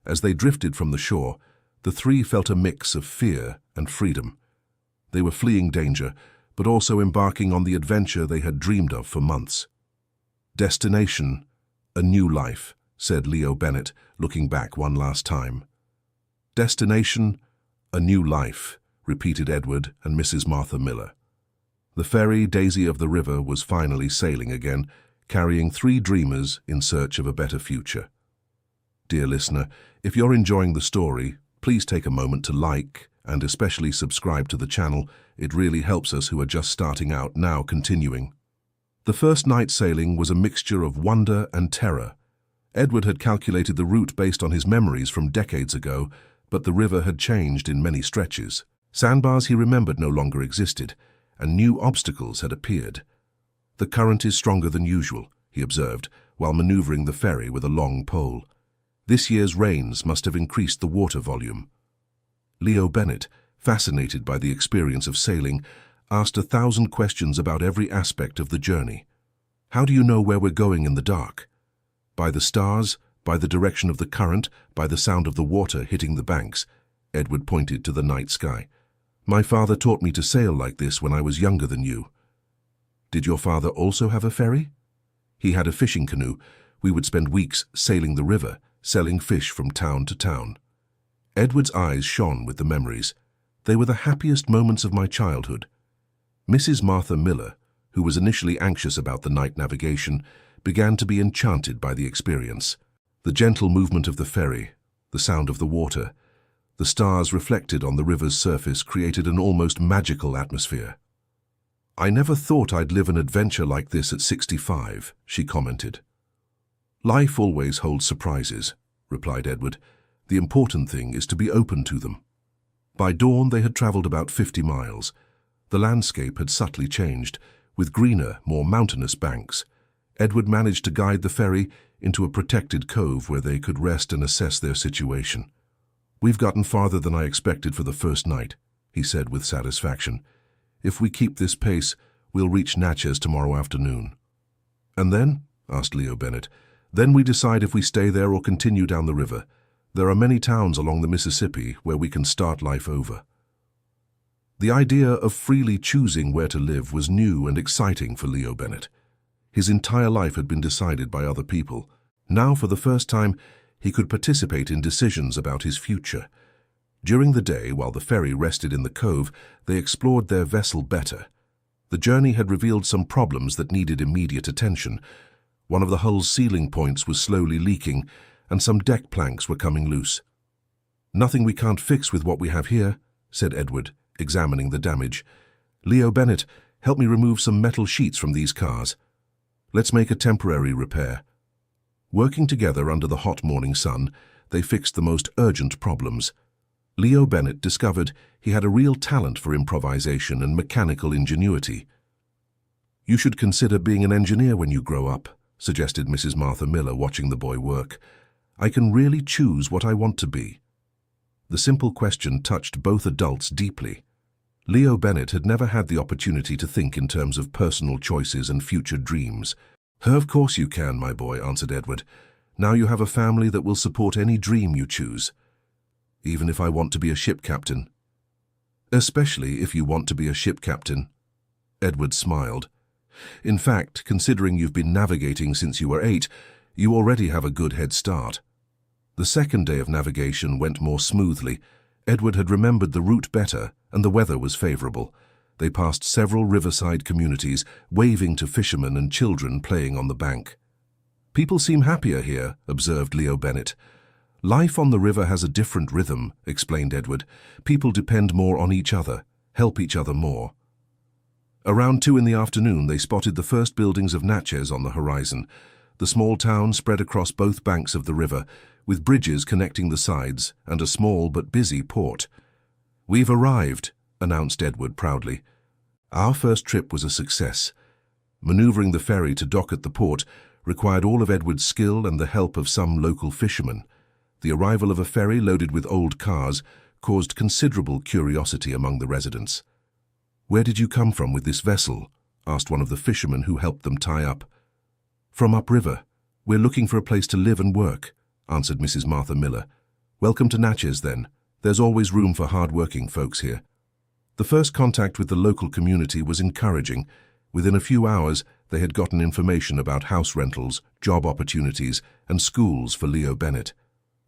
As they drifted from the shore, the three felt a mix of fear and freedom. They were fleeing danger, but also embarking on the adventure they had dreamed of for months. "Destination, a new life," said Leo Bennett, looking back one last time. "Destination, a new life," repeated Edward and Mrs. Martha Miller. The ferry Daisy of the River was finally sailing again, carrying three dreamers in search of a better future. Dear listener, if you're enjoying the story, please take a moment to like and especially subscribe to the channel. It really helps us who are just starting out now continuing. The first night sailing was a mixture of wonder and terror. Edward had calculated the route based on his memories from decades ago, but the river had changed in many stretches. Sandbars he remembered no longer existed, and new obstacles had appeared. "The current is stronger than usual," he observed, while maneuvering the ferry with a long pole. "This year's rains must have increased the water volume." Leo Bennett, fascinated by the experience of sailing, asked 1,000 questions about every aspect of the journey. "How do you know where we're going in the dark?" "By the stars, by the direction of the current, by the sound of the water hitting the banks." Edward pointed to the night sky. "My father taught me to sail like this when I was younger than you." "Did your father also have a ferry?" "He had a fishing canoe. We would spend weeks sailing the river, selling fish from town to town." Edward's eyes shone with the memories. "They were the happiest moments of my childhood." Mrs. Martha Miller, who was initially anxious about the night navigation, began to be enchanted by the experience. The gentle movement of the ferry, the sound of the water, the stars reflected on the river's surface created an almost magical atmosphere. "I never thought I'd live an adventure like this at 65, she commented. "Life always holds surprises," replied Edward. "The important thing is to be open to them." By dawn they had traveled about 50 miles. The landscape had subtly changed, with greener, more mountainous banks. Edward managed to guide the ferry into a protected cove where they could rest and assess their situation. "We've gotten farther than I expected for the first night," he said with satisfaction. "If we keep this pace, we'll reach Natchez tomorrow afternoon." "And then?" asked Leo Bennett. "Then we decide if we stay there or continue down the river. There are many towns along the Mississippi where we can start life over." The idea of freely choosing where to live was new and exciting for Leo Bennett. His entire life had been decided by other people. Now, for the first time, he could participate in decisions about his future. During the day, while the ferry rested in the cove, they explored their vessel better. The journey had revealed some problems that needed immediate attention. One of the hull's ceiling points was slowly leaking, and some deck planks were coming loose. "Nothing we can't fix with what we have here," said Edward, examining the damage. "Leo Bennett, help me remove some metal sheets from these cars. Let's make a temporary repair." Working together under the hot morning sun, they fixed the most urgent problems. Leo Bennett discovered he had a real talent for improvisation and mechanical ingenuity. "You should consider being an engineer when you grow up," suggested Mrs. Martha Miller, watching the boy work. "I can really choose what I want to be." The simple question touched both adults deeply. Leo Bennett had never had the opportunity to think in terms of personal choices and future dreams. "Of course you can, my boy," answered Edward. "Now you have a family that will support any dream you choose." even if I want to be a ship captain." "Especially if you want to be a ship captain." Edward smiled. "In fact, considering you've been navigating since you were 8, you already have a good head start." The second day of navigation went more smoothly. Edward had remembered the route better, and the weather was favorable. They passed several riverside communities, waving to fishermen and children playing on the bank. "People seem happier here," observed Leo Bennett. "Life on the river has a different rhythm," explained Edward. "People depend more on each other, help each other more." Around 2 in the afternoon, they spotted the first buildings of Natchez on the horizon. The small town spread across both banks of the river, with bridges connecting the sides and a small but busy port. "We've arrived," announced Edward proudly. "Our first trip was a success." Maneuvering the ferry to dock at the port required all of Edward's skill and the help of some local fishermen. The arrival of a ferry loaded with old cars caused considerable curiosity among the residents. "Where did you come from with this vessel?" asked one of the fishermen who helped them tie up. "From upriver. We're looking for a place to live and work," answered Mrs. Martha Miller. "Welcome to Natchez, then. There's always room for hard-working folks here." The first contact with the local community was encouraging. Within a few hours, they had gotten information about house rentals, job opportunities, and schools for Leo Bennett.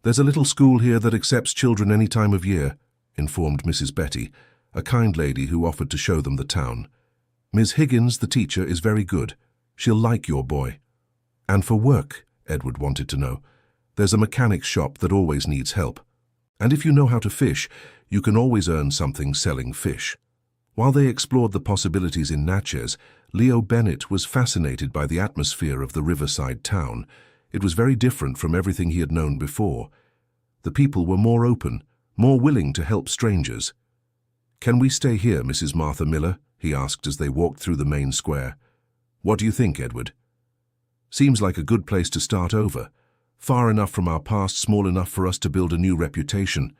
"There's a little school here that accepts children any time of year," informed Mrs. Betty, a kind lady who offered to show them the town. "Ms. Higgins, the teacher, is very good. She'll like your boy." "And for work," Edward wanted to know. "There's a mechanic's shop that always needs help. And if you know how to fish, you can always earn something selling fish." While they explored the possibilities in Natchez, Leo Bennett was fascinated by the atmosphere of the riverside town. It was very different from everything he had known before. The people were more open, more willing to help strangers. "Can we stay here, Mrs. Martha Miller?" he asked as they walked through the main square. "What do you think, Edward?" "Seems like a good place to start over. Far enough from our past, small enough for us to build a new reputation."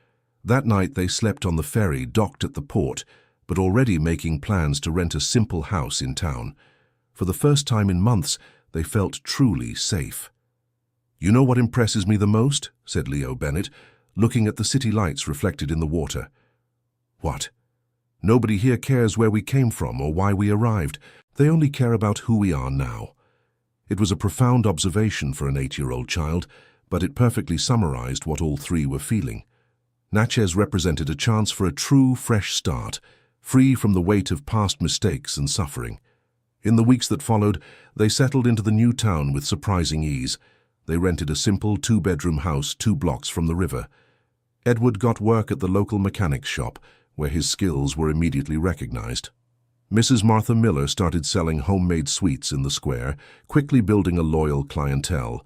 That night they slept on the ferry docked at the port, but already making plans to rent a simple house in town. For the first time in months, they felt truly safe. "You know what impresses me the most?" said Leo Bennett, looking at the city lights reflected in the water. "What?" "Nobody here cares where we came from or why we arrived. They only care about who we are now." It was a profound observation for an 8-year-old child, but it perfectly summarized what all three were feeling. Natchez represented a chance for a true, fresh start, free from the weight of past mistakes and suffering. In the weeks that followed, they settled into the new town with surprising ease. They rented a simple 2-bedroom house 2 blocks from the river. Edward got work at the local mechanic's shop, where his skills were immediately recognized. Mrs. Martha Miller started selling homemade sweets in the square, quickly building a loyal clientele.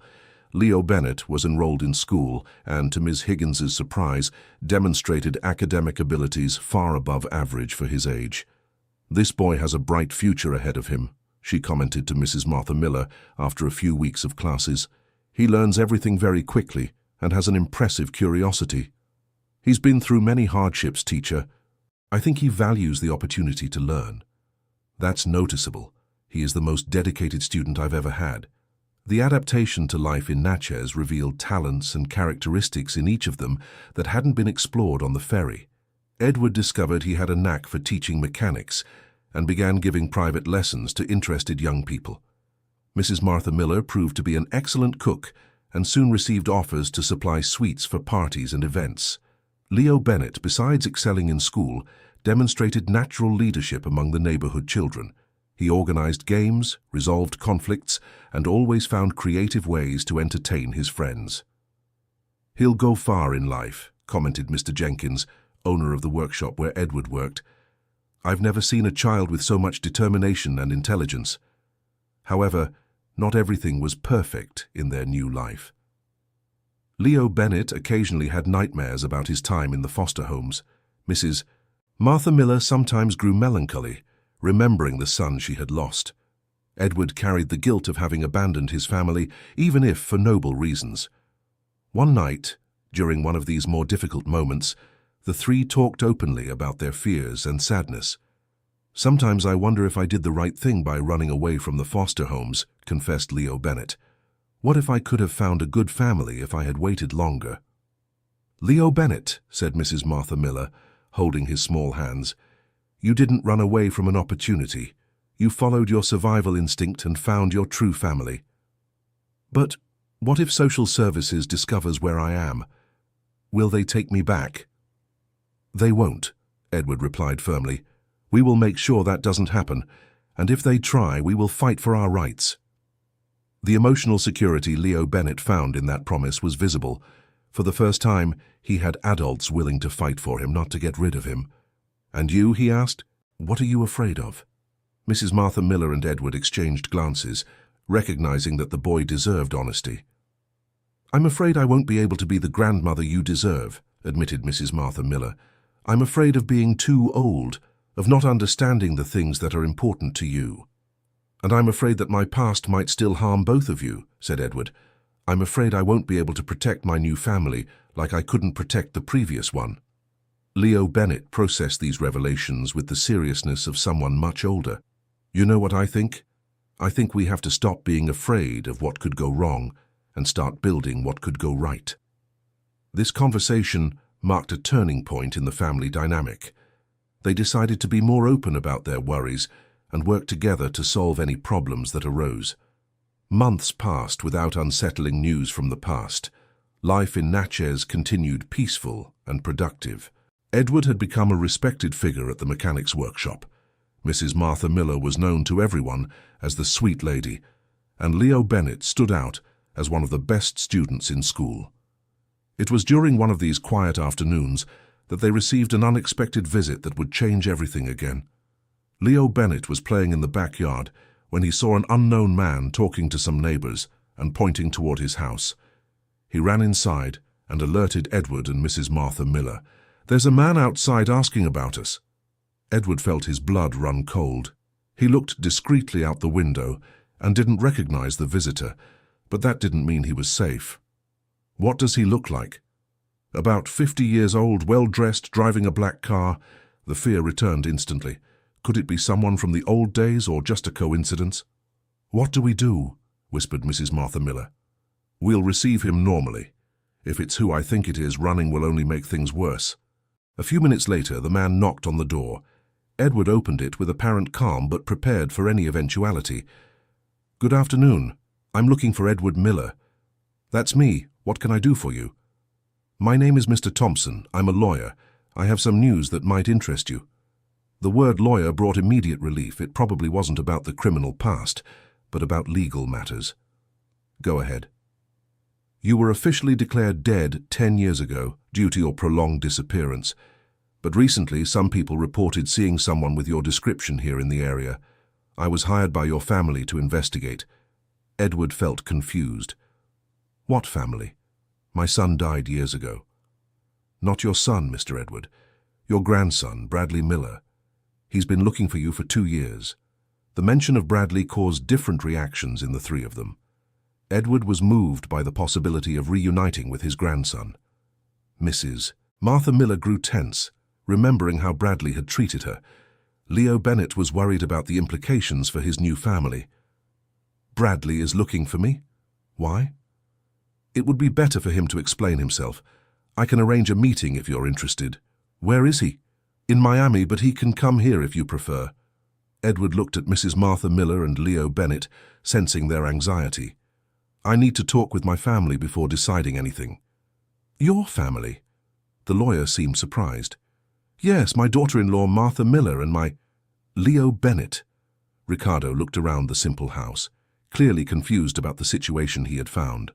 Leo Bennett was enrolled in school and, to Ms. Higgins's surprise, demonstrated academic abilities far above average for his age. "This boy has a bright future ahead of him," she commented to Mrs. Martha Miller after a few weeks of classes. "He learns everything very quickly and has an impressive curiosity. He's been through many hardships, teacher. I think he values the opportunity to learn." "That's noticeable. He is the most dedicated student I've ever had." The adaptation to life in Natchez revealed talents and characteristics in each of them that hadn't been explored on the ferry. Edward discovered he had a knack for teaching mechanics and began giving private lessons to interested young people. Mrs. Martha Miller proved to be an excellent cook and soon received offers to supply sweets for parties and events. Leo Bennett, besides excelling in school, demonstrated natural leadership among the neighborhood children. He organized games, resolved conflicts, and always found creative ways to entertain his friends. "He'll go far in life," commented Mr. Jenkins, owner of the workshop where Edward worked. "I've never seen a child with so much determination and intelligence." However, not everything was perfect in their new life. Leo Bennett occasionally had nightmares about his time in the foster homes. Mrs. Martha Miller sometimes grew melancholy, remembering the son she had lost. Edward carried the guilt of having abandoned his family, even if for noble reasons. One night, during one of these more difficult moments, the three talked openly about their fears and sadness. "Sometimes I wonder if I did the right thing by running away from the foster homes," confessed Leo Bennett. "What if I could have found a good family if I had waited longer?" "Leo Bennett," said Mrs. Martha Miller, holding his small hands, "you didn't run away from an opportunity. You followed your survival instinct and found your true family." "But what if social services discovers where I am? Will they take me back?" "They won't," Edward replied firmly. "We will make sure that doesn't happen, and if they try, we will fight for our rights." The emotional security Leo Bennett found in that promise was visible. For the first time, he had adults willing to fight for him, not to get rid of him. "And you?" he asked. "What are you afraid of?" Mrs. Martha Miller and Edward exchanged glances, recognizing that the boy deserved honesty. "I'm afraid I won't be able to be the grandmother you deserve," admitted Mrs. Martha Miller. "I'm afraid of being too old, of not understanding the things that are important to you." "And I'm afraid that my past might still harm both of you," said Edward. "I'm afraid I won't be able to protect my new family like I couldn't protect the previous one." Leo Bennett processed these revelations with the seriousness of someone much older. "You know what I think? I think we have to stop being afraid of what could go wrong and start building what could go right." This conversation marked a turning point in the family dynamic. They decided to be more open about their worries and work together to solve any problems that arose. Months passed without unsettling news from the past. Life in Natchez continued peaceful and productive. Edward had become a respected figure at the mechanics workshop. Mrs. Martha Miller was known to everyone as the sweet lady, and Leo Bennett stood out as one of the best students in school. It was during one of these quiet afternoons that they received an unexpected visit that would change everything again. Leo Bennett was playing in the backyard when he saw an unknown man talking to some neighbors and pointing toward his house. He ran inside and alerted Edward and Mrs. Martha Miller. "There's a man outside asking about us." Edward felt his blood run cold. He looked discreetly out the window and didn't recognize the visitor, but that didn't mean he was safe. "What does he look like?" "About 50 years old, well-dressed, driving a black car." The fear returned instantly. Could it be someone from the old days or just a coincidence? "What do we do?" whispered Mrs. Martha Miller. "We'll receive him normally. If it's who I think it is, running will only make things worse." A few minutes later, the man knocked on the door. Edward opened it with apparent calm but prepared for any eventuality. "Good afternoon. I'm looking for Edward Miller." "That's me. What can I do for you?" "My name is Mr. Thompson. I'm a lawyer. I have some news that might interest you." The word lawyer brought immediate relief. It probably wasn't about the criminal past, but about legal matters. "Go ahead." "You were officially declared dead 10 years ago due to your prolonged disappearance. But recently, some people reported seeing someone with your description here in the area. I was hired by your family to investigate." Edward felt confused. "What family? My son died years ago." "Not your son, Mr. Edward. Your grandson, Bradley Miller. He's been looking for you for 2 years." The mention of Bradley caused different reactions in the three of them. Edward was moved by the possibility of reuniting with his grandson. Mrs. Martha Miller grew tense, remembering how Bradley had treated her. Leo Bennett was worried about the implications for his new family. "Bradley is looking for me? Why?" "It would be better for him to explain himself. I can arrange a meeting if you're interested." "Where is he?" "In Miami, but he can come here if you prefer." Edward looked at Mrs. Martha Miller and Leo Bennett, sensing their anxiety. "I need to talk with my family before deciding anything." "Your family?" The lawyer seemed surprised. "Yes, my daughter-in-law Martha Miller and my—" "Leo Bennett." Ricardo looked around the simple house, clearly confused about the situation he had found.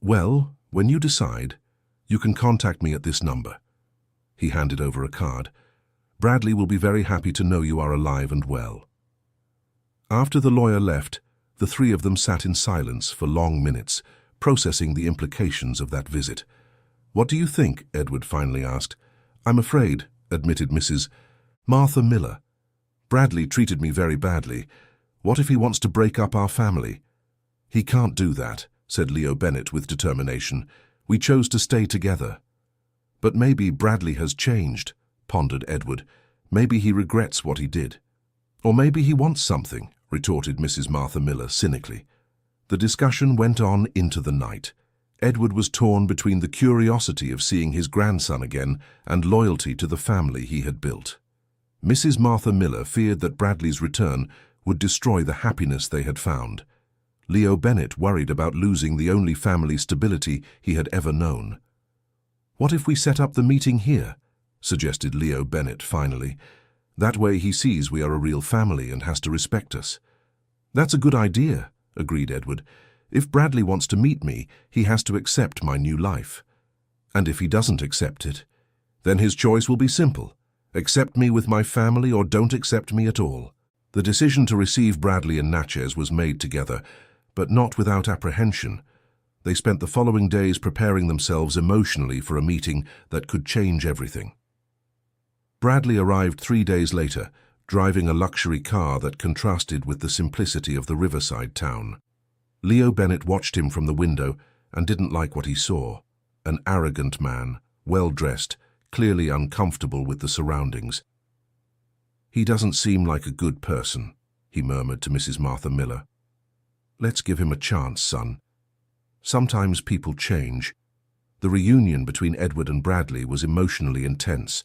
"Well, when you decide, you can contact me at this number." He handed over a card. "Bradley will be very happy to know you are alive and well." After the lawyer left, the three of them sat in silence for long minutes, processing the implications of that visit. "What do you think?" Edward finally asked. "I'm afraid," admitted Mrs. Martha Miller. "Bradley treated me very badly. What if he wants to break up our family?" "He can't do that," said Leo Bennett with determination. "We chose to stay together." "But maybe Bradley has changed," pondered Edward. "Maybe he regrets what he did." "Or maybe he wants something," retorted Mrs. Martha Miller cynically. The discussion went on into the night. Edward was torn between the curiosity of seeing his grandson again and loyalty to the family he had built. Mrs. Martha Miller feared that Bradley's return would destroy the happiness they had found. Leo Bennett worried about losing the only family stability he had ever known. "What if we set up the meeting here?" suggested Leo Bennett finally. "That way he sees we are a real family and has to respect us." "That's a good idea," agreed Edward. "If Bradley wants to meet me, he has to accept my new life. And if he doesn't accept it, then his choice will be simple. Accept me with my family or don't accept me at all." The decision to receive Bradley and Natchez was made together, but not without apprehension. They spent the following days preparing themselves emotionally for a meeting that could change everything. Bradley arrived 3 days later, driving a luxury car that contrasted with the simplicity of the riverside town. Leo Bennett watched him from the window and didn't like what he saw. An arrogant man, well-dressed, clearly uncomfortable with the surroundings. "He doesn't seem like a good person," he murmured to Mrs. Martha Miller. "Let's give him a chance, son. Sometimes people change." The reunion between Edward and Bradley was emotionally intense.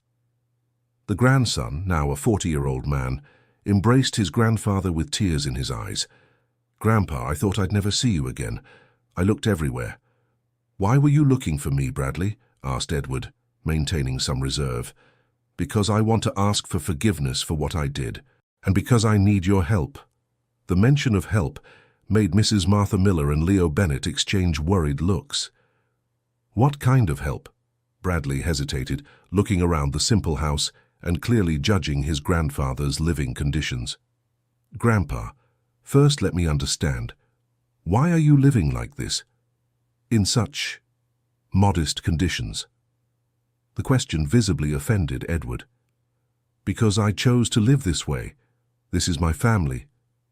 The grandson, now a 40-year-old man, embraced his grandfather with tears in his eyes. "Grandpa, I thought I'd never see you again. I looked everywhere." "Why were you looking for me, Bradley?" asked Edward, maintaining some reserve. "Because I want to ask for forgiveness for what I did, and because I need your help." The mention of help made Mrs. Martha Miller and Leo Bennett exchange worried looks. "What kind of help?" Bradley hesitated, looking around the simple house and clearly judging his grandfather's living conditions. "Grandpa, first let me understand. Why are you living like this? In such modest conditions?" The question visibly offended Edward. "Because I chose to live this way. This is my family.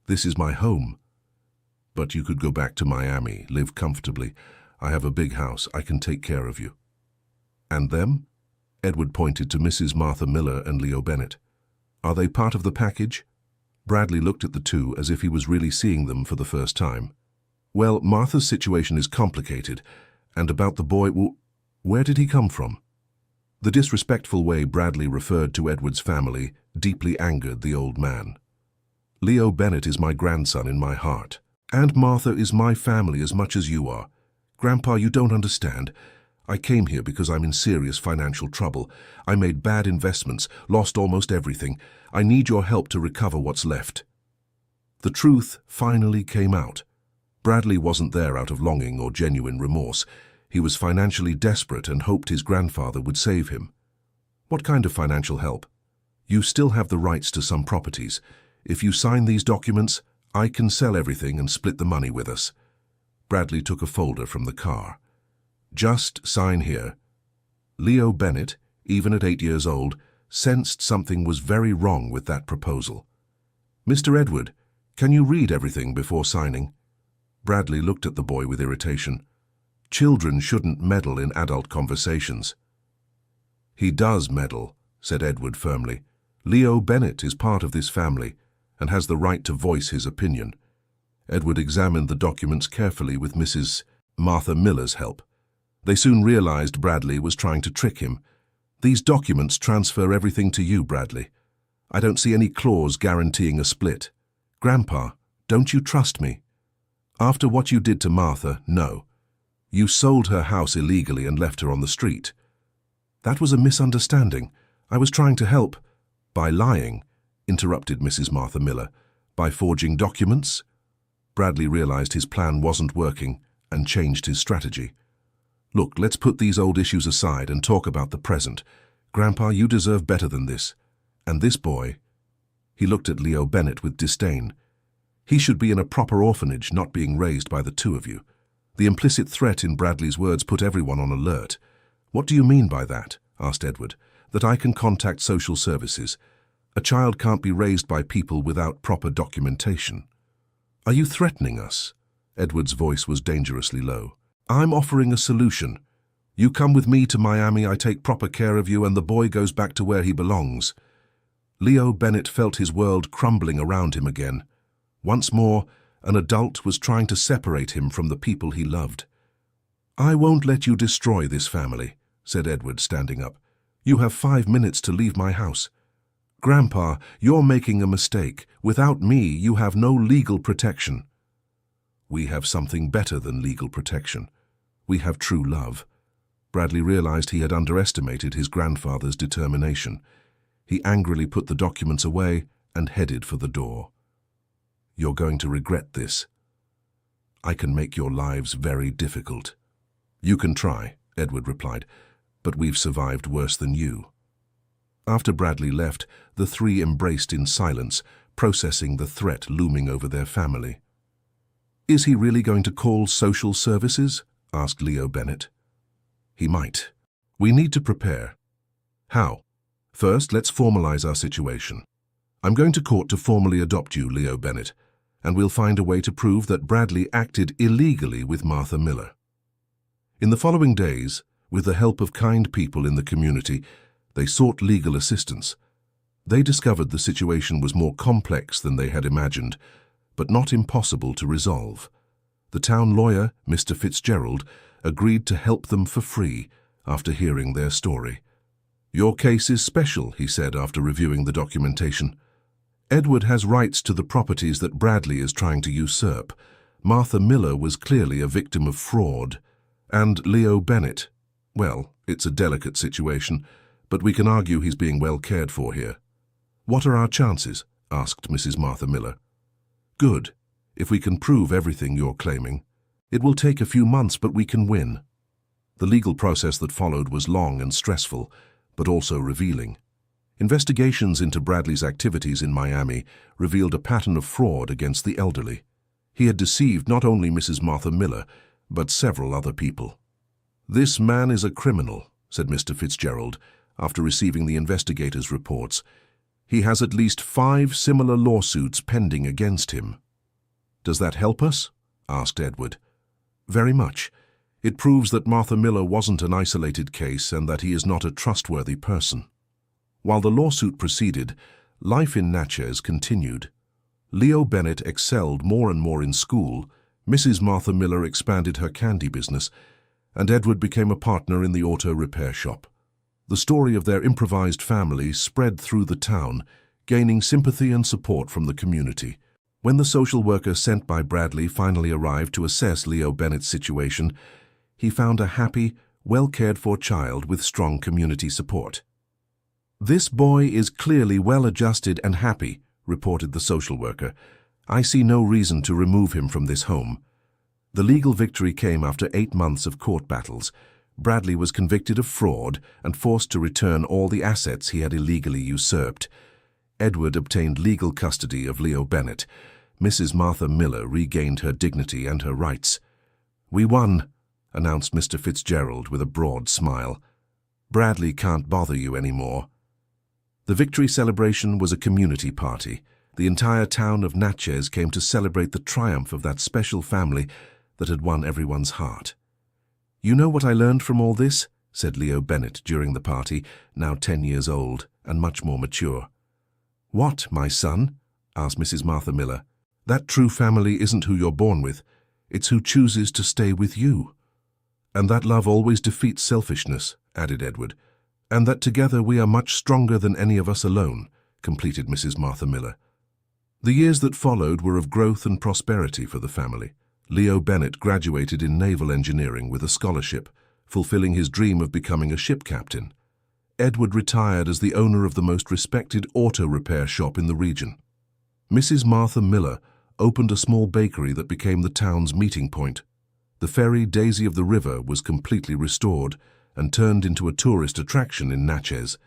This is my home." "But you could go back to Miami, live comfortably. I have a big house. I can take care of you." "And them?" Edward pointed to Mrs. Martha Miller and Leo Bennett. "Are they part of the package?" Bradley looked at the two as if he was really seeing them for the first time. "Well, Martha's situation is complicated, and about the boy, where did he come from?" The disrespectful way Bradley referred to Edward's family deeply angered the old man. "Leo Bennett is my grandson in my heart, and Martha is my family as much as you are. Grandpa, you don't understand. I came here because I'm in serious financial trouble. I made bad investments, lost almost everything. I need your help to recover what's left." The truth finally came out. Bradley wasn't there out of longing or genuine remorse. He was financially desperate and hoped his grandfather would save him. "What kind of financial help?" "You still have the rights to some properties. If you sign these documents, I can sell everything and split the money with us." Bradley took a folder from the car. "Just sign here." Leo Bennett, even at 8 years old, sensed something was very wrong with that proposal. "Mr. Edward, can you read everything before signing?" Bradley looked at the boy with irritation. Children shouldn't meddle in adult conversations. "He does meddle," said Edward firmly. "Leo Bennett is part of this family and has the right to voice his opinion." Edward examined the documents carefully with Mrs. Martha Miller's help. They soon realized Bradley was trying to trick him. "These documents transfer everything to you, Bradley. I don't see any clause guaranteeing a split. Grandpa, don't you trust me?" "After what you did to Martha, no. You sold her house illegally and left her on the street." "That was a misunderstanding. I was trying to help." "By lying," interrupted Mrs. Martha Miller. "By forging documents?" Bradley realized his plan wasn't working and changed his strategy. "Look, let's put these old issues aside and talk about the present. Grandpa, you deserve better than this. And this boy..." He looked at Leo Bennett with disdain. "He should be in a proper orphanage, not being raised by the two of you." The implicit threat in Bradley's words put everyone on alert. "What do you mean by that?" asked Edward. "That I can contact social services. A child can't be raised by people without proper documentation." "Are you threatening us?" Edward's voice was dangerously low. "I'm offering a solution. You come with me to Miami, I take proper care of you, and the boy goes back to where he belongs." Leo Bennett felt his world crumbling around him again. Once more, an adult was trying to separate him from the people he loved. "I won't let you destroy this family," said Edward, standing up. "You have 5 minutes to leave my house." "Grandpa, you're making a mistake. Without me, you have no legal protection." "We have something better than legal protection. We have true love." Bradley realized he had underestimated his grandfather's determination. He angrily put the documents away and headed for the door. "You're going to regret this. I can make your lives very difficult." "You can try," Edward replied, "but we've survived worse than you." After Bradley left, the three embraced in silence, processing the threat looming over their family. "Is he really going to call social services?" asked Leo Bennett. "He might. We need to prepare." "How?" "First, let's formalize our situation. I'm going to court to formally adopt you, Leo Bennett, and we'll find a way to prove that Bradley acted illegally with Martha Miller." In the following days, with the help of kind people in the community, they sought legal assistance. They discovered the situation was more complex than they had imagined, but not impossible to resolve. The town lawyer, Mr. Fitzgerald, agreed to help them for free after hearing their story. "Your case is special," he said after reviewing the documentation. "Edward has rights to the properties that Bradley is trying to usurp. Martha Miller was clearly a victim of fraud. And Leo Bennett, well, it's a delicate situation, but we can argue he's being well cared for here." "What are our chances?" asked Mrs. Martha Miller. "Good, if we can prove everything you're claiming. It will take a few months, but we can win." The legal process that followed was long and stressful, but also revealing. Investigations into Bradley's activities in Miami revealed a pattern of fraud against the elderly. He had deceived not only Mrs. Martha Miller, but several other people. "This man is a criminal," said Mr. Fitzgerald, after receiving the investigators' reports. "He has at least 5 similar lawsuits pending against him." "Does that help us?" asked Edward. "Very much. It proves that Martha Miller wasn't an isolated case and that he is not a trustworthy person." While the lawsuit proceeded, life in Natchez continued. Leo Bennett excelled more and more in school, Mrs. Martha Miller expanded her candy business, and Edward became a partner in the auto repair shop. The story of their improvised family spread through the town, gaining sympathy and support from the community. When the social worker sent by Bradley finally arrived to assess Leo Bennett's situation, he found a happy, well-cared-for child with strong community support. "This boy is clearly well-adjusted and happy," reported the social worker. "I see no reason to remove him from this home." The legal victory came after 8 months of court battles. Bradley was convicted of fraud and forced to return all the assets he had illegally usurped. Edward obtained legal custody of Leo Bennett. Mrs. Martha Miller regained her dignity and her rights. "We won," announced Mr. Fitzgerald with a broad smile. "Bradley can't bother you anymore." The victory celebration was a community party. The entire town of Natchez came to celebrate the triumph of that special family that had won everyone's heart. "You know what I learned from all this?" said Leo Bennett during the party, now 10 years old and much more mature. "What, my son?" asked Mrs. Martha Miller. "That true family isn't who you're born with. It's who chooses to stay with you." "And that love always defeats selfishness," added Edward. "And that together we are much stronger than any of us alone," completed Mrs. Martha Miller. The years that followed were of growth and prosperity for the family. Leo Bennett graduated in naval engineering with a scholarship, fulfilling his dream of becoming a ship captain. Edward retired as the owner of the most respected auto repair shop in the region. Mrs. Martha Miller opened a small bakery that became the town's meeting point. The ferry Daisy of the River was completely restored and turned into a tourist attraction in Natchez,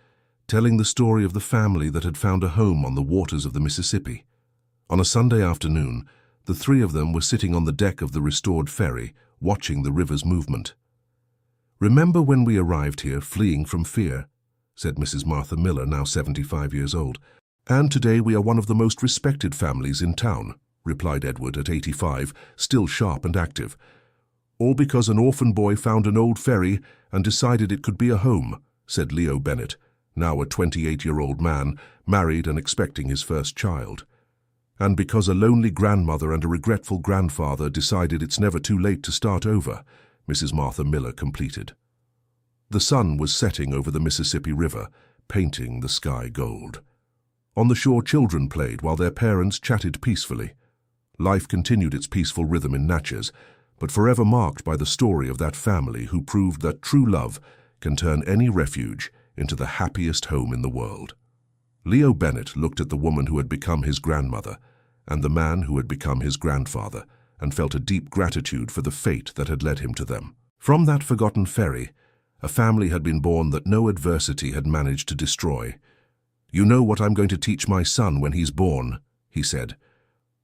telling the story of the family that had found a home on the waters of the Mississippi. On a Sunday afternoon, the three of them were sitting on the deck of the restored ferry, watching the river's movement. "Remember when we arrived here fleeing from fear?" said Mrs. Martha Miller, now 75 years old. "And today we are one of the most respected families in town," replied Edward at 85, still sharp and active. "All because an orphan boy found an old ferry and decided it could be a home," said Leo Bennett, now a 28-year-old man, married and expecting his first child. "And because a lonely grandmother and a regretful grandfather decided it's never too late to start over," Mrs. Martha Miller completed. The sun was setting over the Mississippi River, painting the sky gold. On the shore, children played while their parents chatted peacefully. Life continued its peaceful rhythm in Natchez, but forever marked by the story of that family who proved that true love can turn any refuge into the happiest home in the world. Leo Bennett looked at the woman who had become his grandmother and the man who had become his grandfather and felt a deep gratitude for the fate that had led him to them. From that forgotten ferry, a family had been born that no adversity had managed to destroy. "You know what I'm going to teach my son when he's born," he said.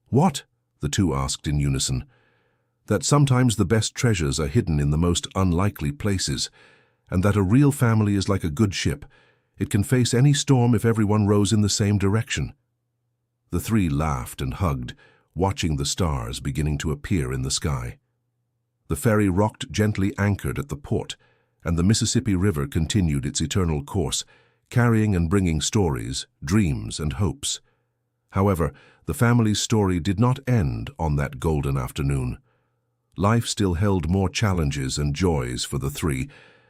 "What?" the two asked in unison. "That sometimes the best treasures are hidden in the most unlikely places, and that a real family is like a good ship. It can face any storm if everyone rows in the same direction." The three laughed and hugged, watching the stars beginning to appear in the sky. The ferry rocked gently anchored at the port, and the Mississippi River continued its eternal course, carrying and bringing stories, dreams, and hopes. However, the family's story did not end on that golden afternoon. Life still held more challenges and joys for the three,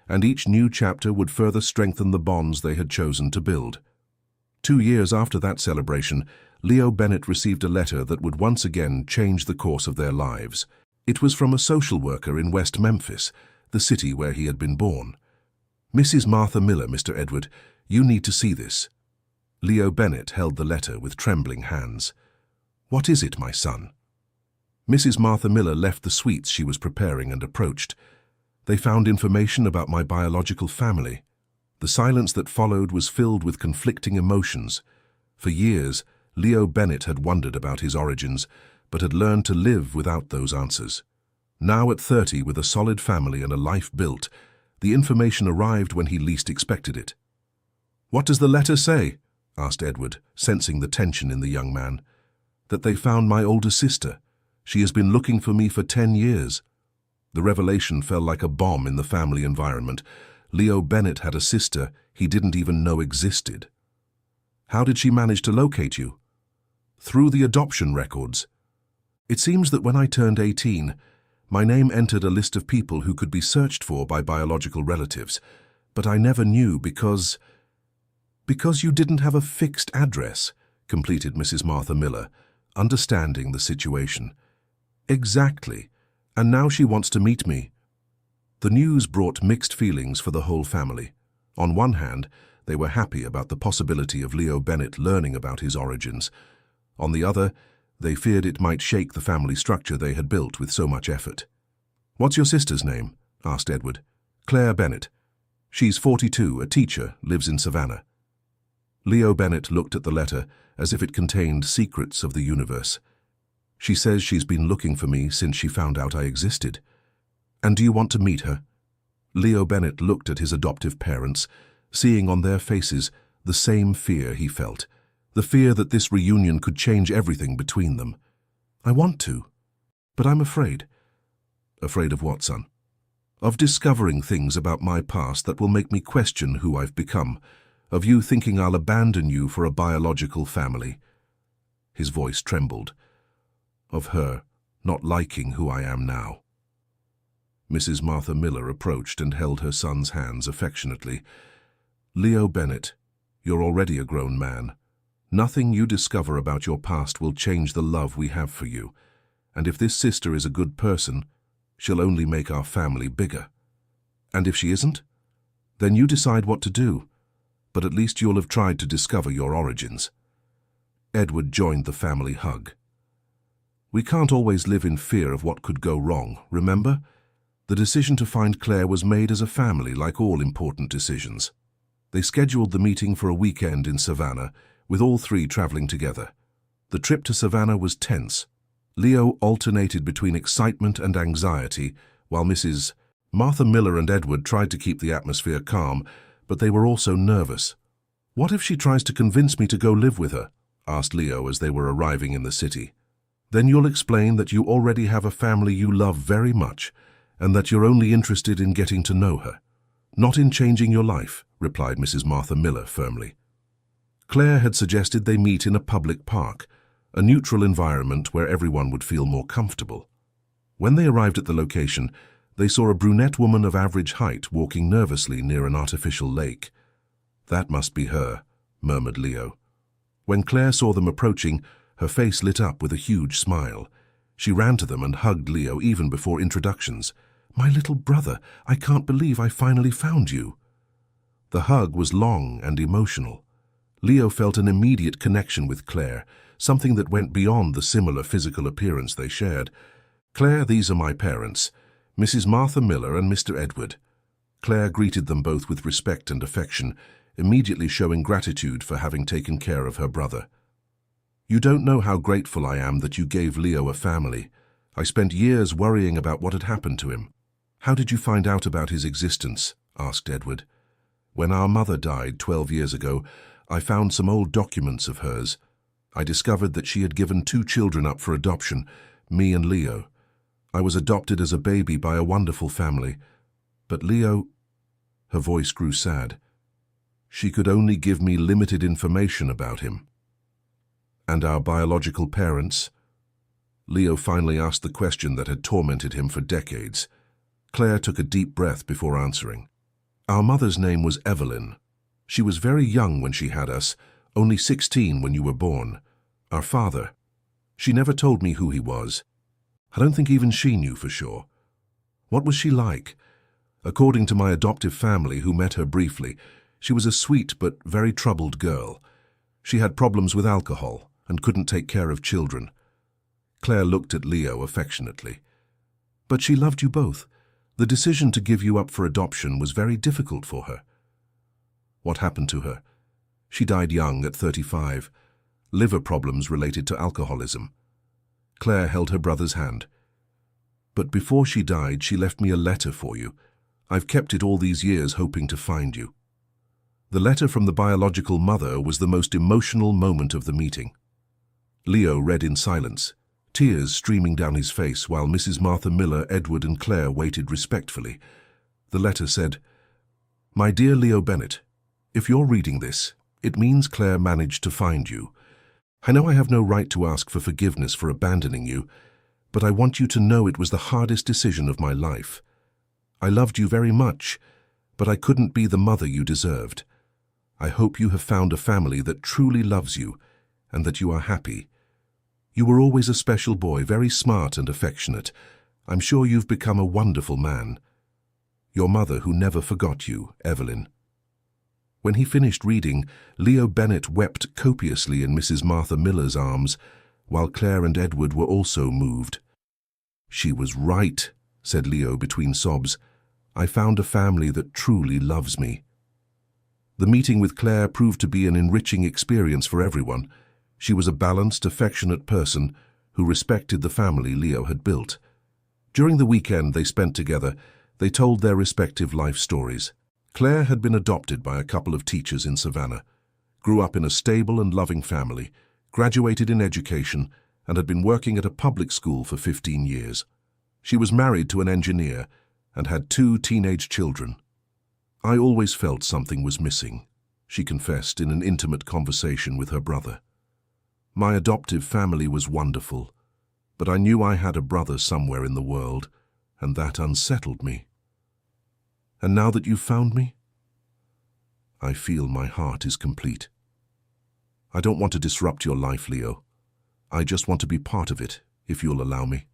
and each new chapter would further strengthen the bonds they had chosen to build. 2 years after that celebration, Leo Bennett received a letter that would once again change the course of their lives. It was from a social worker in West Memphis, the city where he had been born. "Mrs. Martha Miller, Mr. Edward, you need to see this." Leo Bennett held the letter with trembling hands. "What is it, my son?" Mrs. Martha Miller left the sweets she was preparing and approached. "They found information about my biological family." The silence that followed was filled with conflicting emotions. For years, Leo Bennett had wondered about his origins, but had learned to live without those answers. Now at 30, with a solid family and a life built, the information arrived when he least expected it. "What does the letter say?" asked Edward, sensing the tension in the young man. "That they found my older sister. She has been looking for me for 10 years. The revelation fell like a bomb in the family environment. Leo Bennett had a sister he didn't even know existed. "How did she manage to locate you?" "Through the adoption records. It seems that when I turned 18, my name entered a list of people who could be searched for by biological relatives, but I never knew because you didn't have a fixed address," completed Mrs. Martha Miller, understanding the situation. "Exactly, and now she wants to meet me." The news brought mixed feelings for the whole family. On one hand, they were happy about the possibility of Leo Bennett learning about his origins. On the other, they feared it might shake the family structure they had built with so much effort. "What's your sister's name?" asked Edward. "Claire Bennett. She's 42, a teacher, lives in Savannah." Leo Bennett looked at the letter as if it contained secrets of the universe. "She says she's been looking for me since she found out I existed. And do you want to meet her?" Leo Bennett looked at his adoptive parents, seeing on their faces the same fear he felt, the fear that this reunion could change everything between them. "I want to, but I'm afraid." "Afraid of what, son?" "Of discovering things about my past that will make me question who I've become, of you thinking I'll abandon you for a biological family." His voice trembled. "Of her not liking who I am now." Mrs. Martha Miller approached and held her son's hands affectionately. "Leo Bennett, you're already a grown man. Nothing you discover about your past will change the love we have for you, and if this sister is a good person, she'll only make our family bigger. And if she isn't, then you decide what to do, but at least you'll have tried to discover your origins." Edward joined the family hug. "We can't always live in fear of what could go wrong, remember? The decision to find Claire was made as a family, like all important decisions." They scheduled the meeting for a weekend in Savannah, with all three traveling together. The trip to Savannah was tense. Leo alternated between excitement and anxiety, while Mrs. Martha Miller and Edward tried to keep the atmosphere calm, but they were also nervous. "What if she tries to convince me to go live with her?" asked Leo as they were arriving in the city. "Then you'll explain that you already have a family you love very much, and that you're only interested in getting to know her, not in changing your life," replied Mrs. Martha Miller firmly. Claire had suggested they meet in a public park, a neutral environment where everyone would feel more comfortable. When they arrived at the location, They saw a brunette woman of average height walking nervously near an artificial lake. "That must be her," murmured Leo. When Claire saw them approaching, her face lit up with a huge smile. She ran to them and hugged Leo even before introductions. "My little brother, I can't believe I finally found you." The hug was long and emotional. Leo felt an immediate connection with Claire, something that went beyond the similar physical appearance they shared. "Claire, these are my parents, Mrs. Martha Miller and Mr. Edward." Claire greeted them both with respect and affection, immediately showing gratitude for having taken care of her brother. "You don't know how grateful I am that you gave Leo a family. I spent years worrying about what had happened to him." "How did you find out about his existence?" asked Edward. "When our mother died 12 years ago, I found some old documents of hers. I discovered that she had given 2 children up for adoption, me and Leo. I was adopted as a baby by a wonderful family. But Leo—" Her voice grew sad. "She could only give me limited information about him." "And our biological parents?" Leo finally asked the question that had tormented him for decades. Claire took a deep breath before answering. "Our mother's name was Evelyn. She was very young when she had us, only 16 when you were born. Our father, she never told me who he was. I don't think even she knew for sure. What was she like? According to my adoptive family, who met her briefly, she was a sweet but very troubled girl. She had problems with alcohol and couldn't take care of children." Claire looked at Leo affectionately. "But she loved you both. The decision to give you up for adoption was very difficult for her." "What happened to her?" "She died young at 35. Liver problems related to alcoholism." Claire held her brother's hand. "But before she died, she left me a letter for you. I've kept it all these years hoping to find you." The letter from the biological mother was the most emotional moment of the meeting. Leo read in silence, tears streaming down his face while Mrs. Martha Miller, Edward and Claire waited respectfully. The letter said, "My dear Leo Bennett, if you're reading this, it means Claire managed to find you. I know I have no right to ask for forgiveness for abandoning you, but I want you to know it was the hardest decision of my life. I loved you very much, but I couldn't be the mother you deserved. I hope you have found a family that truly loves you and that you are happy. You were always a special boy, very smart and affectionate. I'm sure you've become a wonderful man. Your mother who never forgot you, Evelyn." When he finished reading, Leo Bennett wept copiously in Mrs. Martha Miller's arms, while Claire and Edward were also moved. "She was right," said Leo between sobs. "I found a family that truly loves me." The meeting with Claire proved to be an enriching experience for everyone. She was a balanced, affectionate person who respected the family Leo had built. During the weekend they spent together, they told their respective life stories. Claire had been adopted by a couple of teachers in Savannah, grew up in a stable and loving family, graduated in education, and had been working at a public school for 15 years. She was married to an engineer and had 2 teenage children. "I always felt something was missing," she confessed in an intimate conversation with her brother. "My adoptive family was wonderful, but I knew I had a brother somewhere in the world, and that unsettled me. And now that you've found me, I feel my heart is complete. I don't want to disrupt your life, Leo. I just want to be part of it, if you'll allow me."